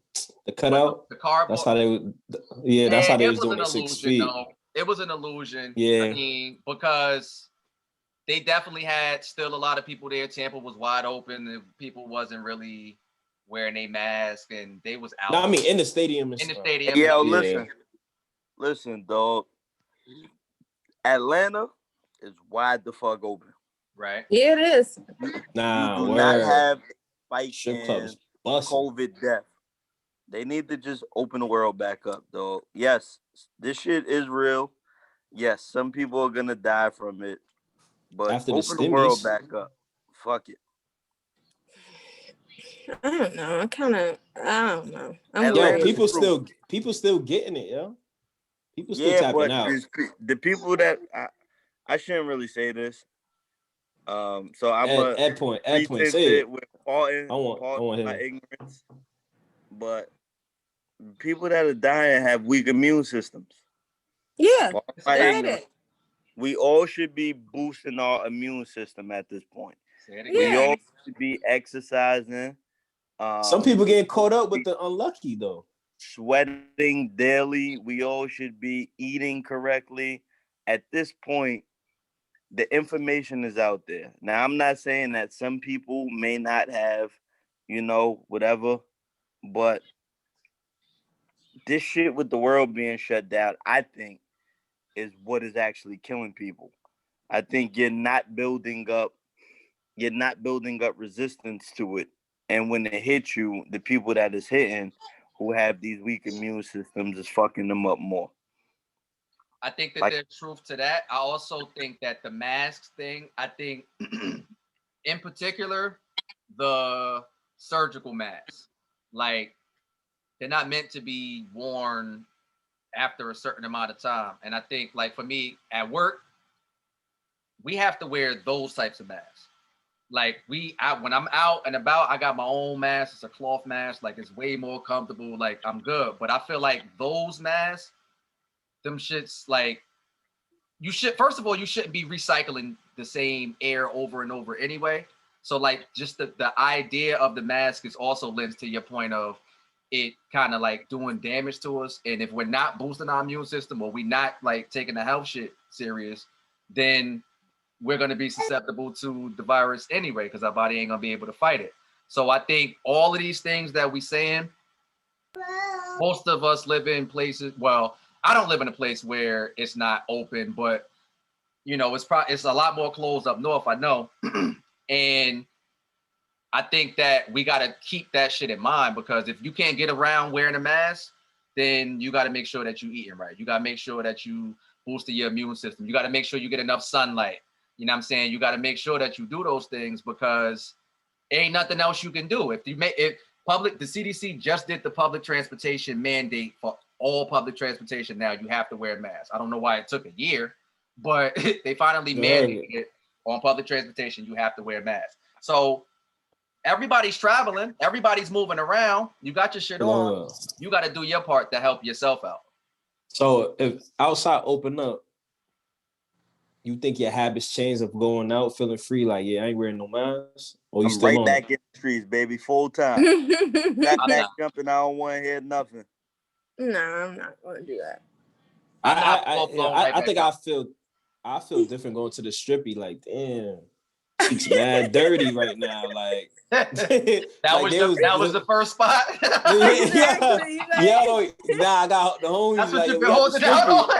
cutout? The cardboard. That's how they would. Yeah, that's how they was doing it 6 feet. No. It was an illusion. Yeah. I mean, because they definitely had still a lot of people there. Tampa was wide open. And people wasn't really wearing a mask, and they was out. No, I mean in the stadium. In the stadium. Yeah, listen, dog. Atlanta is wide the fuck open. Right. Yeah, it is. Nah, you do word. not have spike Strip in clubs busting. COVID death. They need to just open the world back up, though. Yes, this shit is real. Yes, some people are gonna die from it, but After the open the world stimmies. back up. Fuck it. I don't know. I don't know. I'm Yo, worried. People still getting it, yo. People still yeah, tapping but out. the people that I shouldn't really say this. So I'm Ed point, say it. with I want my ignorance, but people that are dying have weak immune systems. Yeah, we all should be boosting our immune system at this point. We all should be exercising. Some people getting caught up with the unlucky though. Sweating daily. We all should be eating correctly. At this point, the information is out there. Now, I'm not saying that some people may not have, whatever, but this shit with the world being shut down, I think, is what is actually killing people. I think you're not building up resistance to it. And when it hits you, the people that is hitting who have these weak immune systems is fucking them up more. I think that there's truth to that. I also think that the masks thing, I think in particular, the surgical masks, like they're not meant to be worn after a certain amount of time. And I think like for me at work, we have to wear those types of masks. Like when I'm out and about, I got my own mask. It's a cloth mask. Like it's way more comfortable. Like I'm good. But I feel like those masks, them shits, like first of all, you shouldn't be recycling the same air over and over anyway. So like just the idea of the mask is also lends to your point of it kind of like doing damage to us. And if we're not boosting our immune system or we not like taking the health shit serious, then we're going to be susceptible to the virus anyway, because our body ain't going to be able to fight it. So I think all of these things that we saying, most of us live in places, well, I don't live in a place where it's not open, but it's a lot more closed up north, I know. And I think that we got to keep that shit in mind, because if you can't get around wearing a mask, then you got to make sure that you eating right. You got to make sure that you boosting your immune system. You got to make sure you get enough sunlight. You know what I'm saying? You got to make sure that you do those things, because ain't nothing else you can do. The CDC just did the public transportation mandate for all public transportation. Now you have to wear a mask. I don't know why it took a year, but they finally mandated it on public transportation. You have to wear a mask. So everybody's traveling, everybody's moving around. You got your shit on. You got to do your part to help yourself out. So if outside open up, you think your habits change of going out feeling free, like, yeah, I ain't wearing no mask? Or you still right back in the streets, baby, full time. Back jumping, I don't want to hear nothing. No, I'm not going to do that. I think I feel different going to the strippy, like, damn, cheeks mad dirty right now, like. that was the first spot. Exactly. Yo, I got the homies. That's what like, you've been holding out on.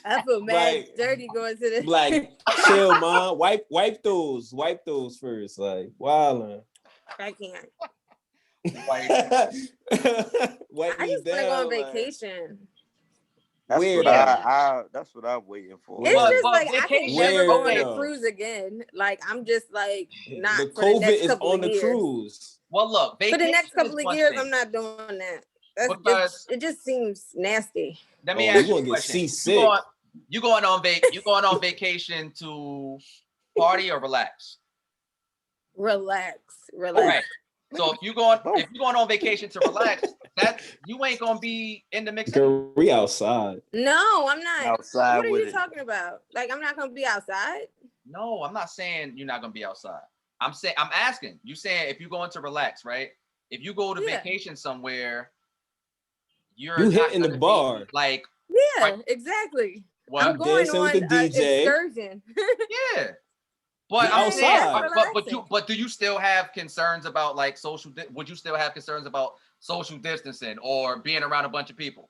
I feel mad dirty going to this. Like, chill, man. Wipe those first. Like, wildin'. I can't. Wipe I just want to go on vacation. That's weird. That's what I'm waiting for. It's just like I can never go on a cruise again. Like I'm just like not. The for the next COVID is on the years. cruise. Well, look, for the next couple of years, I'm not doing that. It just seems nasty. Let me ask you a question. You going on vacation to party or relax? Relax. Right. So if you're going on vacation to relax, that you ain't gonna be in the mix. We outside. No, I'm not. Outside. What are you talking about? Like I'm not gonna be outside? No, I'm not saying you're not gonna be outside. I'm asking. You saying if you're going to relax, right? If you go to vacation somewhere, you hitting the bar. Like exactly. What? I'm going on with the DJ. Excursion. Yeah. But I'm saying, outside. but do you still have concerns about like would you still have concerns about social distancing or being around a bunch of people?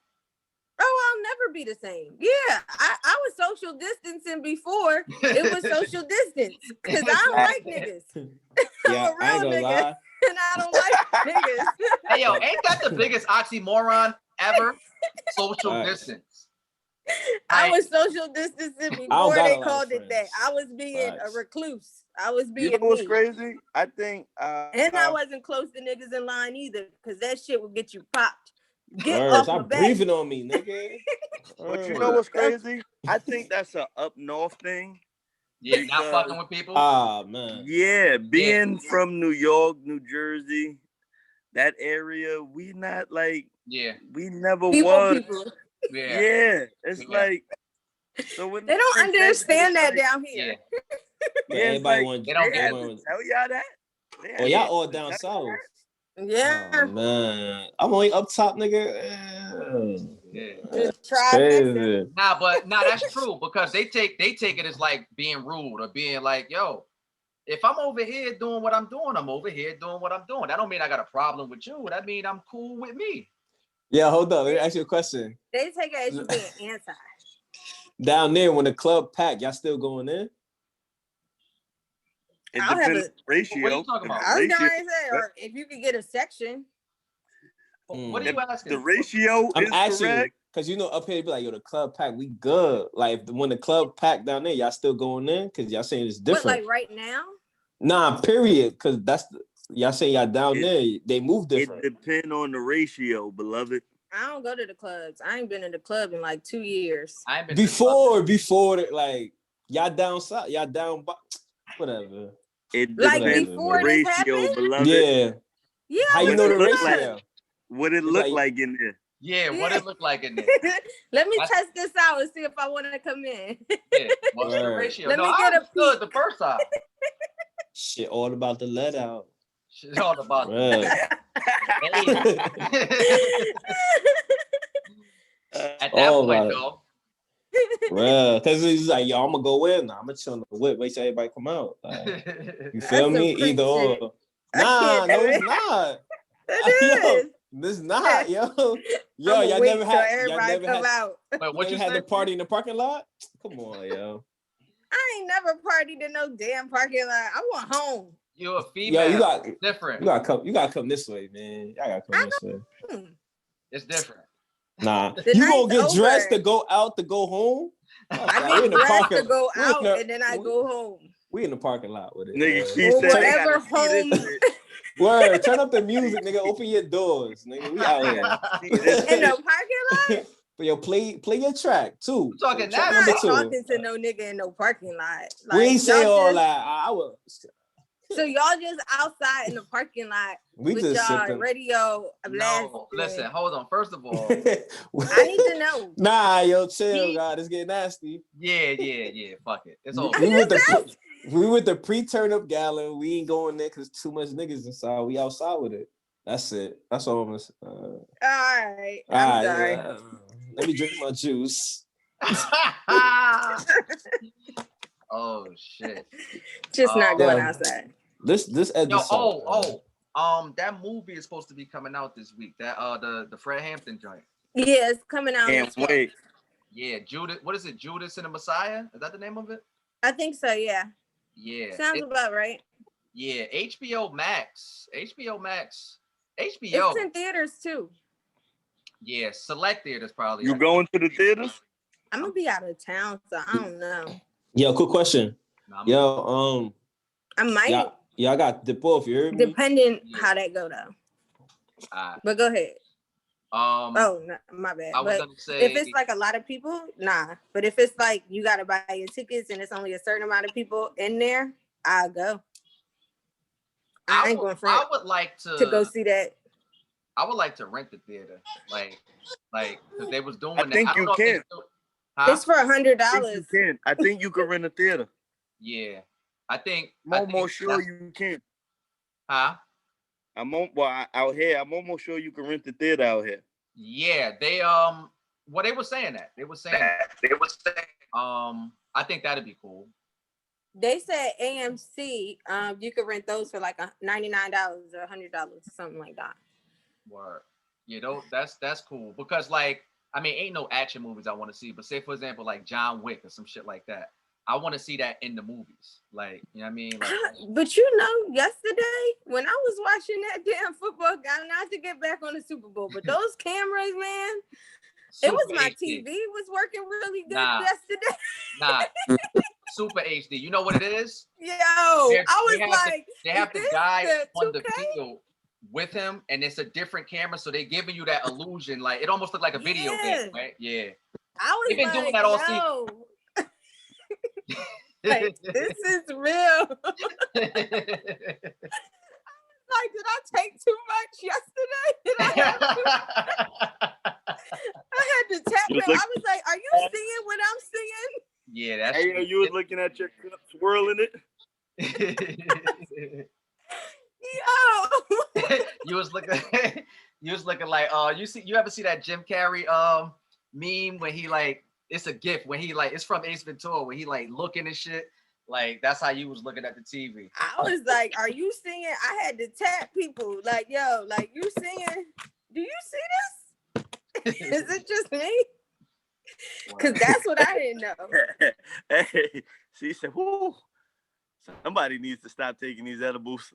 Oh, I'll never be the same. Yeah, I was social distancing before it was social distance because I don't like niggas. Yeah, I'm a real nigga, lie. and I don't like niggas. Hey, yo, ain't that the biggest oxymoron ever? Social distance. I was social distancing before they called it that. I was being a recluse. I was being. You know what's crazy? I think, and I wasn't close to niggas in line either, because that shit will get you popped. Get off my back. Breathing on me, nigga. But you know what's crazy? I think that's a up north thing. Yeah, not fucking with people. Ah, man. Yeah, being from New York, New Jersey, that area, we not like. Yeah. We never people, was. People. Yeah. It's like. So when they don't understand that down here. Yeah, everybody want. They don't tell y'all that. Oh, y'all all down south. Yeah. Oh, man, I'm only up top, nigga. Nah, that's true because they take it as like being rude or being like, yo, if I'm over here doing what I'm doing, I'm over here doing what I'm doing. That don't mean I got a problem with you. That mean I'm cool with me. Yeah, hold up. Let me ask you a question. They take it as you being anti. Down there, when the club packed, y'all still going in? It depends on ratio. What are you talking about? I was going to say, or if you could get a section. What are you asking? The ratio I'm is asking correct. because up here, be like, yo, the club packed, we good. Like when the club packed down there, y'all still going in? Because y'all saying it's different. But like right now? Nah, period. Because y'all saying y'all down there, they move different. It depends on the ratio, beloved. I don't go to the clubs. I ain't been in the club in like 2 years. Before like y'all down south, y'all down, whatever. It like depends before on the this ratio, happened? beloved. Yeah. How you know the ratio? What it look like in there? Yeah, what it look like in there? Let me test this out and see if I want to come in. Yeah, what's the ratio? Let me get a peek. The first time. Shit, all about the let out. Shit, all about at that point, though. Well, because he's like, yo, I'm gonna go in. I'm gonna chill in the whip. Wait till everybody come out. Like, you feel me? Either or. Nah, no, it's not. It is. This not, yo. Y'all never had. Y'all never had. Out. Wait, what you had the said? party in the parking lot? Come on, yo. I ain't never partied in no damn parking lot. I want home. You're a female. Yo, you got different. You gotta come this way, man. I gotta come this way. It's different. Nah, you gonna get dressed to go out to go home? I get dressed to go out and then I go home. We in the parking lot with it. Nigga, she said, whatever home. Word, turn up the music, nigga. Open your doors, nigga. We out here. In the parking lot? But yo, play your track too. I'm talking that. I'm not talking to no nigga in no parking lot. Like, we ain't say all that. I will. So y'all just outside in the parking lot with y'all sipping. Radio blast. No, listen, hold on. First of all, I need to know. Nah, yo, chill, God. It's getting nasty. Yeah. Fuck it. It's over. We with the pre-turn-up gallon. We ain't going there because too much niggas inside. We outside with it. That's it. That's all I'm gonna say. All right. I'm sorry. Yeah. Let me drink my juice. Oh shit. Just not going outside. This episode. That movie is supposed to be coming out this week. That the Fred Hampton joint. Yeah, it's coming out. Can't wait. Yeah, Judas. What is it? Judas and the Messiah? Is that the name of it? I think so. Yeah. Yeah. Sounds about right. Yeah, HBO Max. It's in theaters too. Yeah, select theaters probably. You going to the theaters? I'm gonna be out of town, so I don't know. Yo, quick question. Yo, I might. Yeah, I got dip off. You heard me? Depending how that go though. But go ahead. Oh, no, my bad. I was but gonna say, if it's like a lot of people, nah. But if it's like you gotta buy your tickets and it's only a certain amount of people in there, I'll go. I ain't going front. I would like to go see that. I would like to rent the theater, like because they was doing. I think you can. It's for $100. You can. I think you can rent a theater. Yeah, I think. I'm almost sure you can. Huh? Out here, I'm almost sure you can rent the theater out here. Yeah, they they were saying that. I think that'd be cool. They said AMC, you could rent those for like $99 or $100, something like that. Word. You know, that's cool because like I mean, ain't no action movies I want to see, but say for example like John Wick or some shit like that. I want to see that in the movies. Like, you know what I mean? Like, but you know, yesterday when I was watching that damn football game, not to get back on the Super Bowl, but those cameras, man, it was my HD. TV was working really good yesterday. Nah. Super HD. You know what it is? Yo, I was like, they have the guy on the field with him, and it's a different camera, so they're giving you that illusion. Like it almost looked like a video game, right? Yeah. I was They've been doing that all season. Like, this is real. Like, did I take too much yesterday? I had to tap him. I was like, are you seeing what I'm seeing? Yeah, that's hey, you was looking at your cup, swirling it. Yo. you was looking like you ever see that Jim Carrey meme when he like it's a gif when he like it's from Ace Ventura when he like looking and shit. Like that's how you was looking at the TV. I was like, are you singing? I had to tap people like, yo, like you singing? Do you see this? Is it just me? Because that's what I didn't know. Hey, she said, whoo, somebody needs to stop taking these edibles.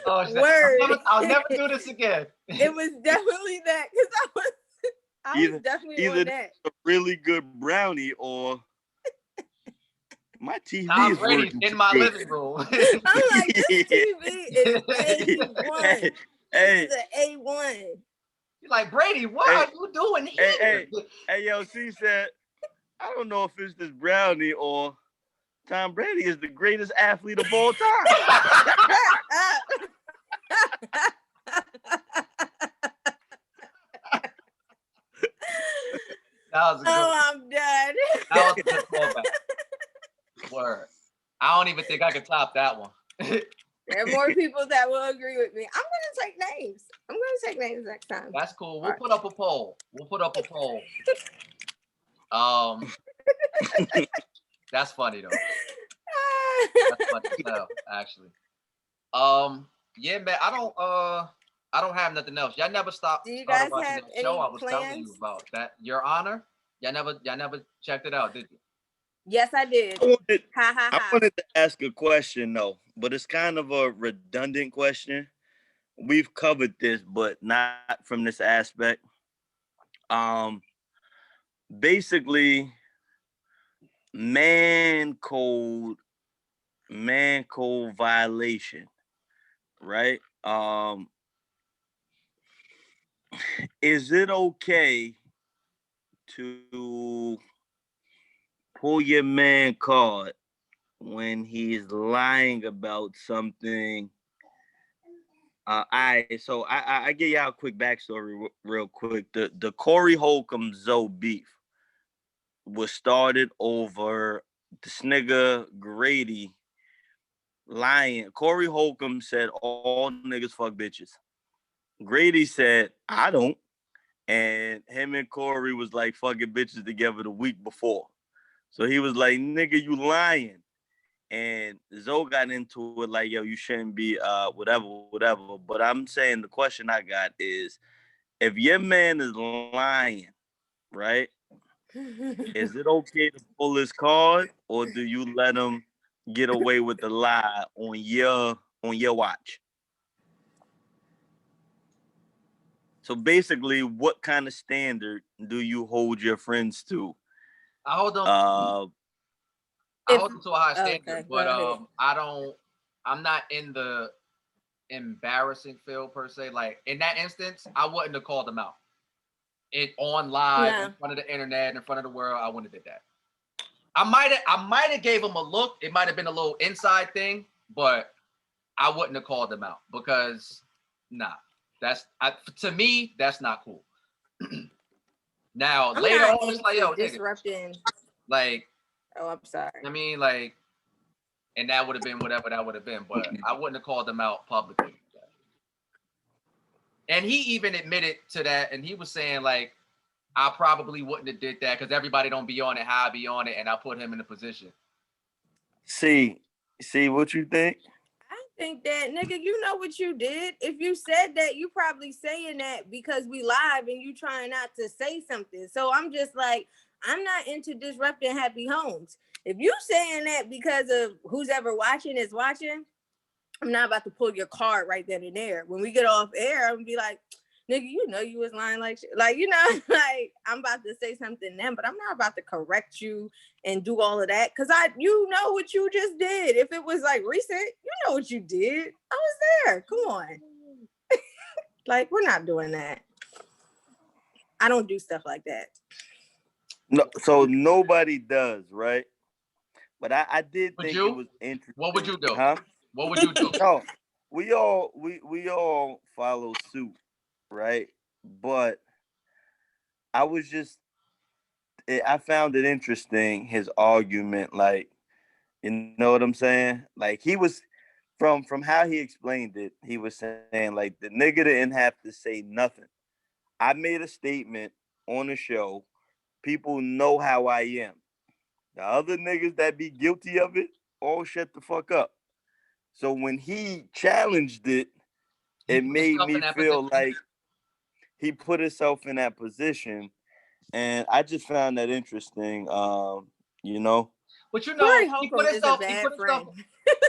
Word. I'll never do this again. It was definitely that because I was definitely on that. A really good brownie or my TV Tom is Brady's in my living room. I'm like, this TV is A1. Hey, this is an A1. You're like, Brady, what are you doing here? Hey, yo, she said, I don't know if it's this brownie or Tom Brady is the greatest athlete of all time. That was a good I'm done. That was a good callback. Word. I don't even think I could top that one. There are more people that will agree with me. I'm gonna take names. I'm gonna take names next time. That's cool. We'll put up a poll. That's funny though. That's funny as hell, actually. Yeah, man. I don't have nothing else. Y'all never stopped. Do you guys have that any show I was plans? telling you about that? Your Honor. Y'all never checked it out, did you? Yes, I did. I wanted to ask a question though, but it's kind of a redundant question. We've covered this, but not from this aspect. Basically, man code violation, right? Is it okay to pull your man card when he's lying about something? So I give y'all a quick backstory real quick. The Corey Holcomb Zoe beef was started over this nigga Grady lying. Corey Holcomb said all niggas fuck bitches. Grady said I don't, and him and Corey was like fucking bitches together the week before. So he was like, nigga, you lying. And Zoe got into it like, yo, you shouldn't be whatever. But I'm saying the question I got is, if your man is lying, right? Is it okay to pull his card, or do you let him get away with the lie on your watch? So basically, what kind of standard do you hold your friends to? I hold them to a high standard, but I'm not in the embarrassing field per se. Like in that instance, I wouldn't have called them out. It on live in front of the internet, in front of the world, I wouldn't have did that. I might have gave them a look. It might have been a little inside thing, but I wouldn't have called them out because to me, that's not cool. Now later on, it's like, yo, disrupting. Like, oh, I'm sorry. I mean, like, and that would have been whatever that would have been, but I wouldn't have called them out publicly. And he even admitted to that, and he was saying like, I probably wouldn't have did that because everybody don't be on it how I be on it, and I put him in a position. See what you think? I think that, nigga, you know what you did. If you said that, you probably saying that because we live and you trying not to say something. So I'm just like, I'm not into disrupting happy homes. If you saying that because of who's ever watching is watching, I'm not about to pull your card right then and there. When we get off air, I'm gonna be like, nigga, you know you was lying like shit. Like, you know, like I'm about to say something then, but I'm not about to correct you and do all of that. Cause you know what you just did. If it was like recent, you know what you did. I was there. Come on. Like, we're not doing that. I don't do stuff like that. No, so nobody does, right? But I did think it was interesting. What would you do? Huh? What would you do? No, we all follow suit, right? But I found it interesting, his argument, like, you know what I'm saying? Like, he was from how he explained it, he was saying like the nigga didn't have to say nothing. I made a statement on the show. People know how I am. The other niggas that be guilty of it, all shut the fuck up. So when he challenged it, it made me feel like he put himself in that position. And I just found that interesting, you know. But you know, Corey Holcomb is a bad friend.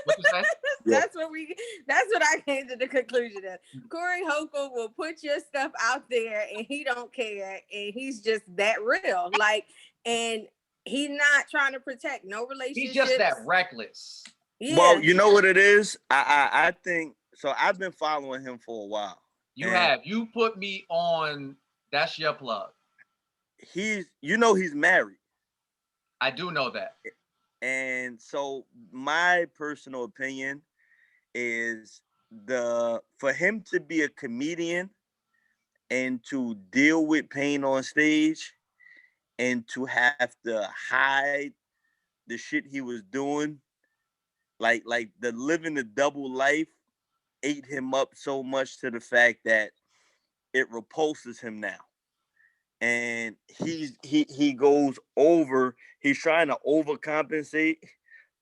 What you say? That's what I came to the conclusion of. Corey Holcomb will put your stuff out there and he don't care, and he's just that real. Like, and he's not trying to protect no relationships. He's just that reckless. Yeah. Well, you know what it is? I think so. I've been following him for a while. You put me on. That's your plug. He's married. I do know that. And so my personal opinion is for him to be a comedian and to deal with pain on stage and to have to hide the shit he was doing, like the living the double life ate him up so much to the fact that it repulses him now. And he goes over, he's trying to overcompensate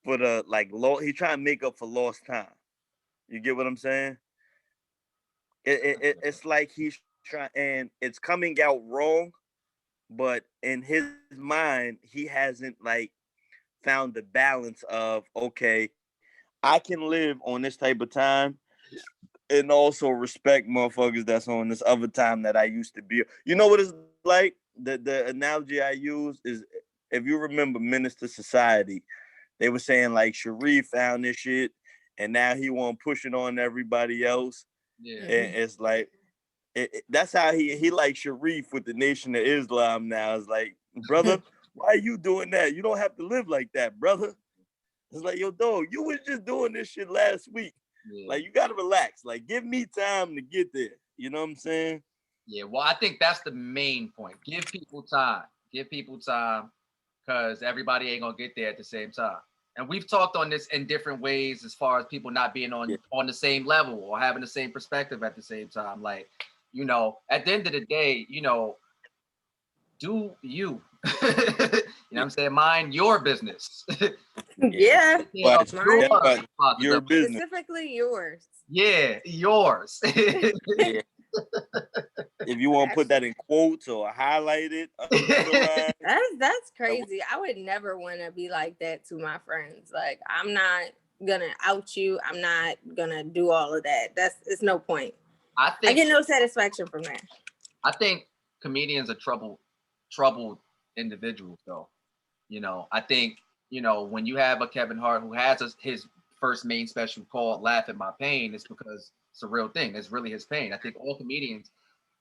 for the he's trying to make up for lost time. You get what I'm saying? It's like he's trying, and it's coming out wrong, but in his mind, he hasn't found the balance of, okay, I can live on this type of time and also respect motherfuckers that's on this other time that I used to be. You know what it's like? The analogy I use is, if you remember Minister Society, they were saying like Sharif found this shit and now he want to push it on everybody else. Yeah. And it's like, that's how he like Sharif with the Nation of Islam now. It's like, brother, why are you doing that? You don't have to live like that, brother. It's like, yo, dog, you was just doing this shit last week. Yeah. Like, you got to relax. Like, give me time to get there. You know what I'm saying? Yeah, well, I think that's the main point. Give people time. Give people time, because everybody ain't going to get there at the same time. And we've talked on this in different ways as far as people not being on the same level or having the same perspective at the same time. Like, you know, at the end of the day, you know, do you. You know what I'm saying? Mind your business. Yeah. But your business. Specifically yours. Yeah, yours. Yeah. If you want to put that in quotes or highlight it, that's crazy. I would never want to be like that to my friends. Like, I'm not gonna out you. I'm not gonna do all of that. It's no point. I get no satisfaction from that. I think comedians are troubled individuals, though. You know, I think, you know, when you have a Kevin Hart who has his first main special called Laugh at My Pain, it's because it's a real thing. It's really his pain. I think all comedians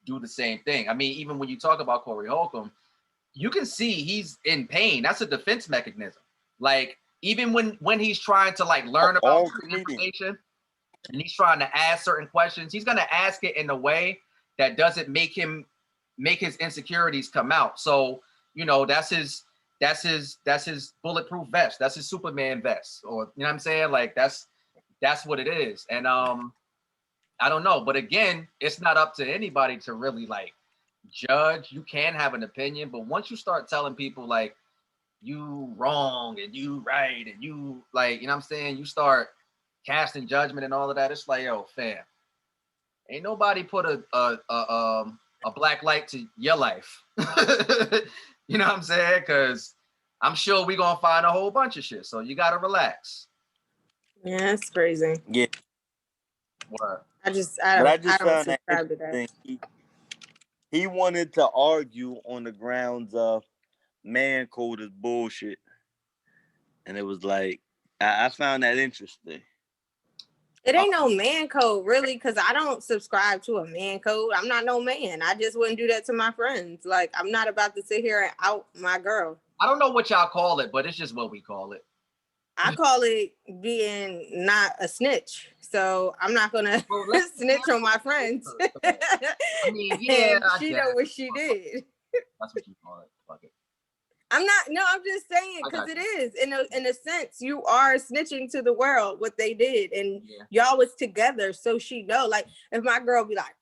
do the same thing. I mean, even when you talk about Corey Holcomb, you can see he's in pain. That's a defense mechanism. Like, even when he's trying to learn about information and he's trying to ask certain questions, he's going to ask it in a way that doesn't make his insecurities come out. So, you know, that's his bulletproof vest. That's his Superman vest, or, you know what I'm saying? Like, that's what it is. And I don't know, but again, it's not up to anybody to really judge, you can have an opinion, but once you start telling people like you wrong and you right and you like, you know what I'm saying, you start casting judgment and all of that, it's like, yo, fam, ain't nobody put a black light to your life. You know what I'm saying? Because I'm sure we're gonna find a whole bunch of shit. So you gotta relax. Yeah, that's crazy. Yeah. What? I But don't found that subscribe to that. He wanted to argue on the grounds of man code is bullshit. And it was like, I found that interesting. It ain't no man code, really, because I don't subscribe to a man code. I'm not no man. I just wouldn't do that to my friends. Like, I'm not about to sit here and out my girl. I don't know what y'all call it, but it's just what we call it. I call it being not a snitch. So I'm not gonna snitch on my friends. I mean, yeah, she know what she did. That's what you call it. Fuck it. I'm just saying, because it is in a sense, you are snitching to the world what they did, and y'all was together, so she know. Like, if my girl be like,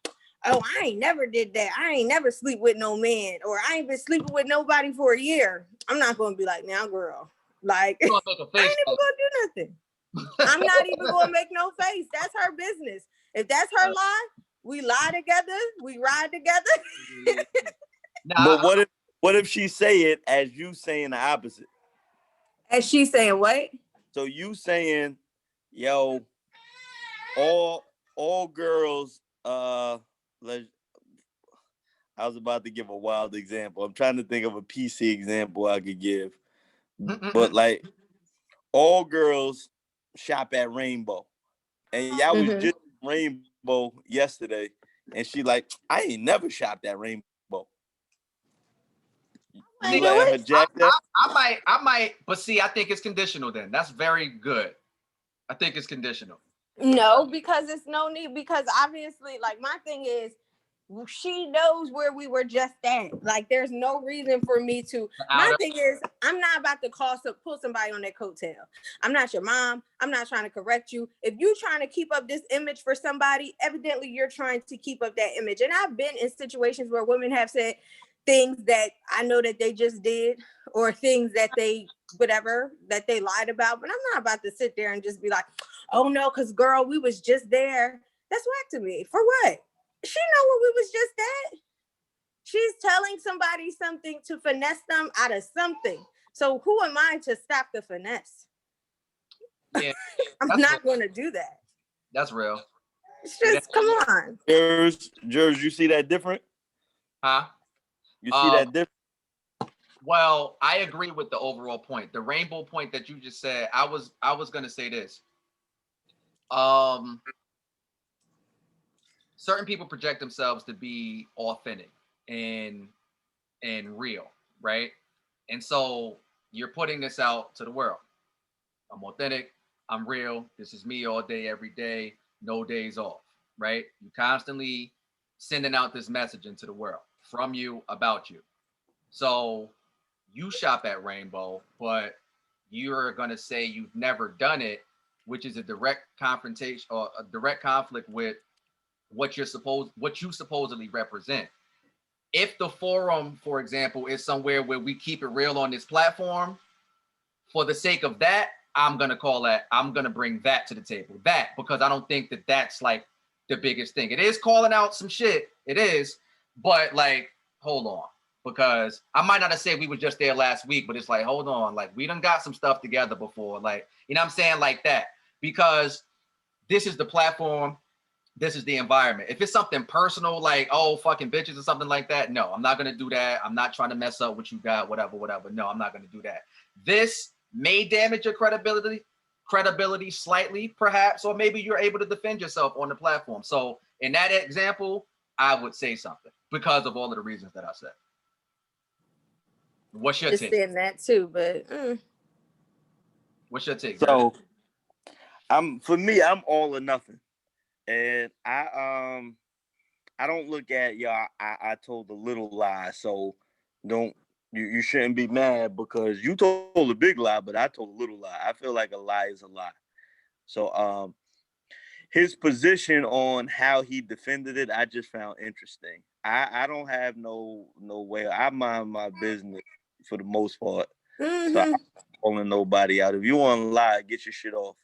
oh, I ain't never did that, I ain't never sleep with no man, or I ain't been sleeping with nobody for a year, I'm not gonna be like, now girl, like, I ain't even gonna do nothing. I'm not even gonna make no face. That's her business. If that's her lie, we lie together, we ride together. But what if she say it as you saying the opposite? As she saying what? So you saying, yo, all girls, I was about to give a wild example. I'm trying to think of a PC example I could give. But like, all girls shop at Rainbow. And y'all was just Rainbow yesterday. And she like, I ain't never shopped at Rainbow. I might, but see, I think it's conditional then. That's very good. I think it's conditional. No, because it's no need, because obviously, like, my thing is, she knows where we were just at. Like, there's no reason for me to. My thing is, I'm not about to pull somebody on their coattail. I'm not your mom. I'm not trying to correct you. If you're trying to keep up this image for somebody, evidently you're trying to keep up that image. And I've been in situations where women have said things that I know that they just did, or things that they whatever that they lied about. But I'm not about to sit there and just be like, oh no, because girl, we was just there. That's whack to me. For what? She know what we was just at. She's telling somebody something to finesse them out of something. So who am I to stop the finesse? Yeah, I'm not going to do that. That's real. It's just, come on. Jers, you see that different? Huh? You see that different? Well, I agree with the overall point. The rainbow point that you just said, I was going to say this. Certain people project themselves to be authentic and real, right? And so you're putting this out to the world. I'm authentic, I'm real, this is me all day, every day, no days off, right? You constantly sending out this message into the world from you, about you. So you shop at Rainbow, but you're going to say you've never done it, which is a direct confrontation or a direct conflict with what you supposedly represent. If the forum, for example, is somewhere where we keep it real on this platform, for the sake of that, I'm going to bring that to the table. That, because I don't think that that's like the biggest thing. It is calling out some shit. It is. But like, hold on. Because I might not have said we were just there last week, but it's like, hold on. Like, we done got some stuff together before. Like, you know what I'm saying? Like that. Because this is the platform. This is the environment. If it's something personal, like, oh, fucking bitches or something like that, no, I'm not going to do that. I'm not trying to mess up what you got, whatever. No, I'm not going to do that. This may damage your credibility slightly, perhaps, or maybe you're able to defend yourself on the platform. So in that example, I would say something because of all of the reasons that I said. What's your take? Saying that too, but what's your take? So I'm all or nothing. And I don't look at I told a little lie, so you shouldn't be mad because you told a big lie, but I told a little lie. I feel like a lie is a lie. So his position on how he defended it, I just found interesting. I don't have no way. I mind my business for the most part. Mm-hmm. So I'm not calling nobody out. If you want to lie, get your shit off.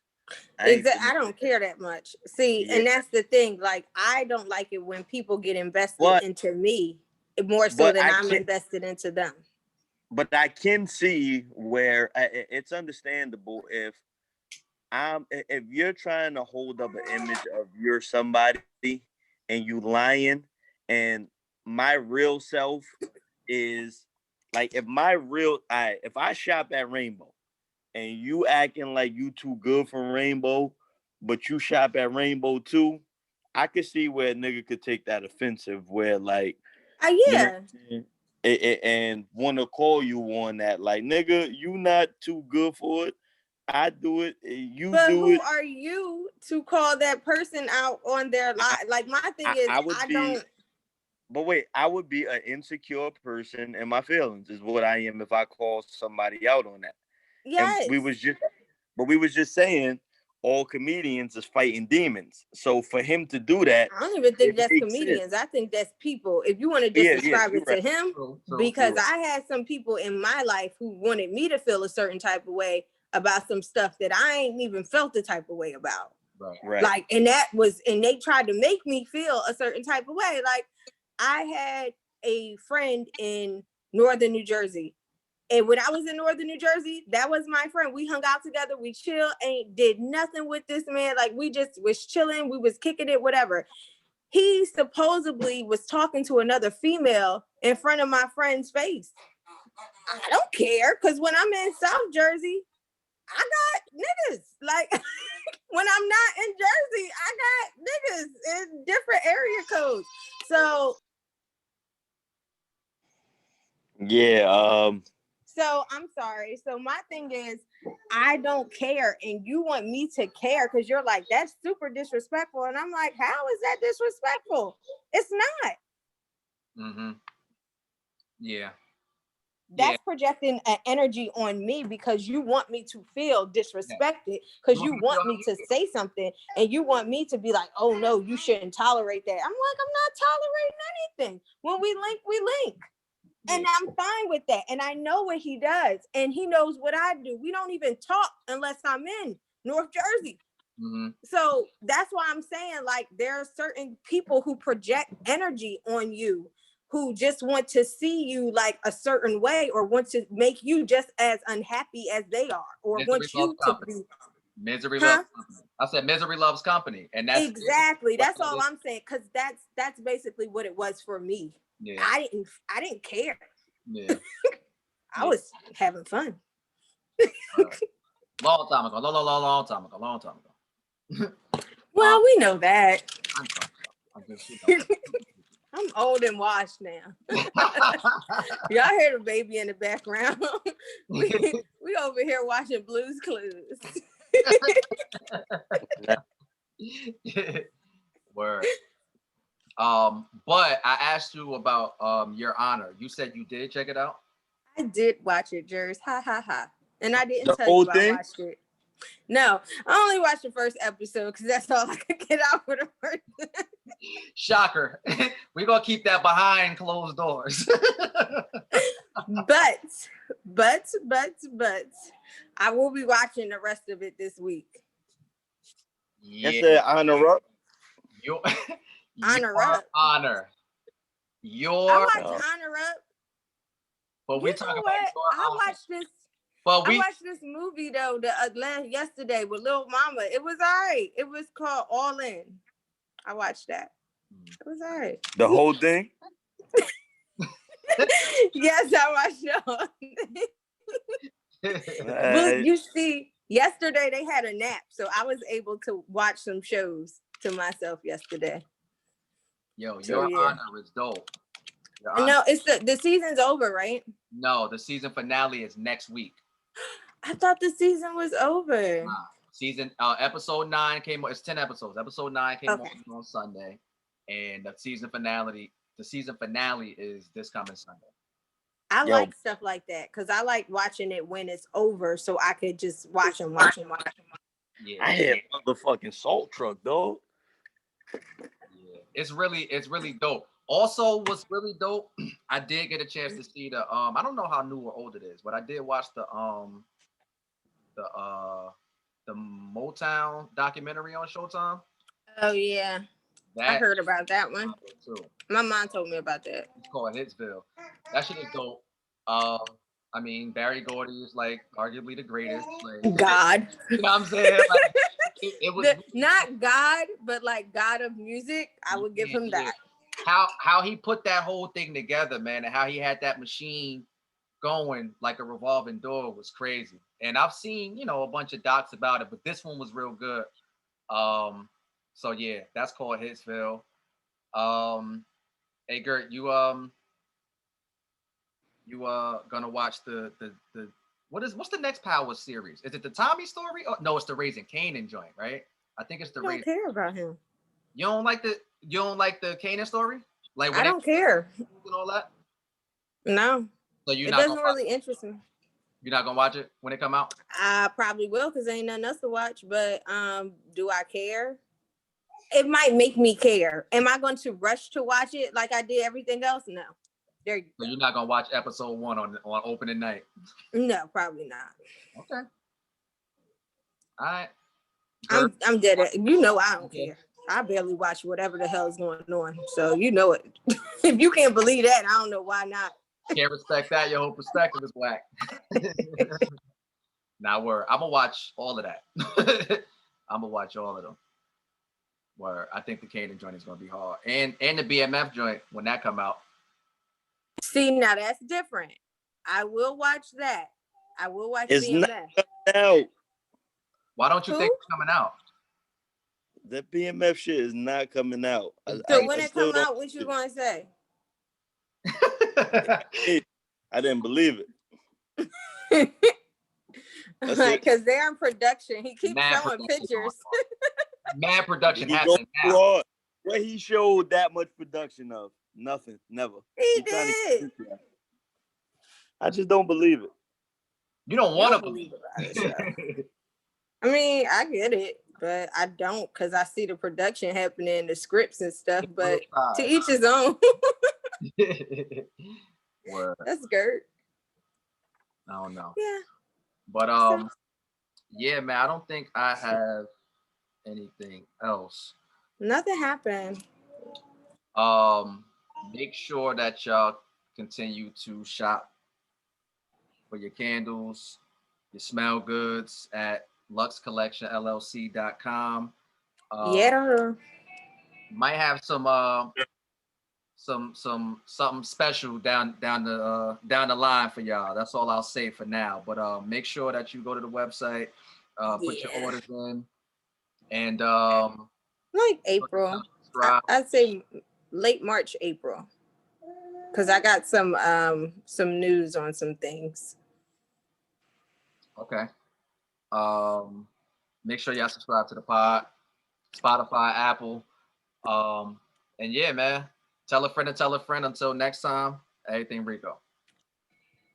Exactly. I don't care that much. See, and that's the thing. Like, I don't like it when people get invested into me more so than I'm invested into them. But I can see where it's understandable if you're trying to hold up an image of you're somebody and you lying, and my real self is like, if I shop at Rainbow and you acting like you too good for Rainbow, but you shop at Rainbow too, I could see where a nigga could take that offensive, where like, yeah. And want to call you on that, like, nigga, you not too good for it. I do it, you but do it. But who are you to call that person out on their lie? Like, my thing is, I don't. But wait, I would be an insecure person in my feelings, is what I am if I call somebody out on that. Yes. And we was just saying all comedians is fighting demons. So for him to do that, I don't even think that's comedians. I think that's people. If you want to just describe it to him, because I had some people in my life who wanted me to feel a certain type of way about some stuff that I ain't even felt the type of way about. Right. Like, and they tried to make me feel a certain type of way. Like, I had a friend in Northern New Jersey. And when I was in Northern New Jersey, that was my friend. We hung out together. We chill, ain't did nothing with this man. Like, we just was chilling. We was kicking it, whatever. He supposedly was talking to another female in front of my friend's face. I don't care, because when I'm in South Jersey, I got niggas. Like, when I'm not in Jersey, I got niggas in different area codes. So yeah, So I'm sorry. So my thing is, I don't care, and you want me to care because you're like, that's super disrespectful, and I'm like, how is that disrespectful? It's not. Mm-hmm. Yeah. That's projecting an energy on me because you want me to feel disrespected, because you want me to say something, and you want me to be like, oh no, you shouldn't tolerate that. I'm like, I'm not tolerating anything. When we link, we link. And I'm fine with that. And I know what he does. And he knows what I do. We don't even talk unless I'm in North Jersey. Mm-hmm. So that's why I'm saying, like, there are certain people who project energy on you, who just want to see you like a certain way, or want to make you just as unhappy as they are, or want you to be. Misery loves company. I said misery loves company. And that's exactly. That's all I'm saying. Cause that's basically what it was for me. Yeah. I didn't care. Yeah. I was having fun. Long time ago. Long time ago. Well, we know that. I'm old and washed now. Y'all hear the baby in the background. we over here watching Blue's Clues. Word. But I asked you about Your Honor. You said you did check it out? I did watch it, Jers. Ha ha ha. And I didn't tell you I watched it. No, I only watched the first episode because that's all I could get out for the first. Shocker. We're gonna keep that behind closed doors. but I will be watching the rest of it this week. Yeah. Honor up. Honor up. Honor. I watched Honor Up. But we talking about I watched this. I watched this movie though yesterday with Lil Mama. It was all right. It was called All In. I watched that. It was all right. The whole thing? Yes, I watched it. But you see, yesterday they had a nap, so I was able to watch some shows to myself yesterday. Yo, Your Honor is dope. No, it's the season's over, right? No, the season finale is next week. I thought the season was over. Episode 9 came. It's 10 episodes. Episode 9 came on Sunday, and the season finale is this coming Sunday. I like stuff like that because I like watching it when it's over, so I could just watch them. Yeah, I had motherfucking salt truck though. Yeah, it's really dope. Also, what's really dope, I did get a chance to see the I don't know how new or old it is, but I did watch the Motown documentary on Showtime. Oh yeah, I heard about that one too. My mom told me about that. It's called Hitsville. That shit is dope. I mean, Barry Gordy is like arguably the greatest. Like, God. You know what I'm saying? Like, it was not God, but like God of music. I would give him that. How he put that whole thing together, man, and how he had that machine going like a revolving door was crazy. And I've seen, a bunch of docs about it, but this one was real good. So yeah, that's called Hitsville. Hey Gert, you gonna watch the what's the next Power series? Is it the Tommy story? Oh, no, it's the Raising Kanan joint, right? I think it's the Raising. I don't care about him. You don't like the Kanan story? Like when I don't care. And all that? No. So it doesn't really interest me. You're not gonna watch it when it come out? I probably will because there ain't nothing else to watch. But do I care? It might make me care. Am I going to rush to watch it like I did everything else? No. There you go. So you're not gonna watch episode 1 on opening night? No, probably not. Okay. All right. I'm dead. I don't care. I barely watch whatever the hell is going on. So it. If you can't believe that, I don't know why not. Can't respect that. Your whole perspective is whack. Nah, word. I'm gonna watch all of that. I'm gonna watch all of them. Where I think the Kanan joint is gonna be hard, and the BMF joint when that come out. See, now that's different. I will watch that. I will watch BMF. Not out. Why don't you think it's coming out? That BMF shit is not coming out. So when it come out, what you gonna say? I didn't believe it. Because they're in production. He keeps showing pictures. Mad production happening now. What he showed that much production of? Nothing. Never. He did. I just don't believe it. You don't want to believe it. I mean, I get it, but I don't because I see the production happening, the scripts and stuff. But to each his own. That's Gert. I don't know. Yeah. But yeah, man, I don't think I have anything else. Nothing happened. Make sure that y'all continue to shop for your candles, your smell goods at luxcollectionllc.com. Yeah. Might have something special down the line for y'all. That's all I'll say for now. But make sure that you go to the website, put your orders in, and like April. I'd say late March, April, because I got some news on some things. Okay. Make sure y'all subscribe to the pod, Spotify, Apple, and yeah, man. Tell a friend to tell a friend. Until next time, everything Rico.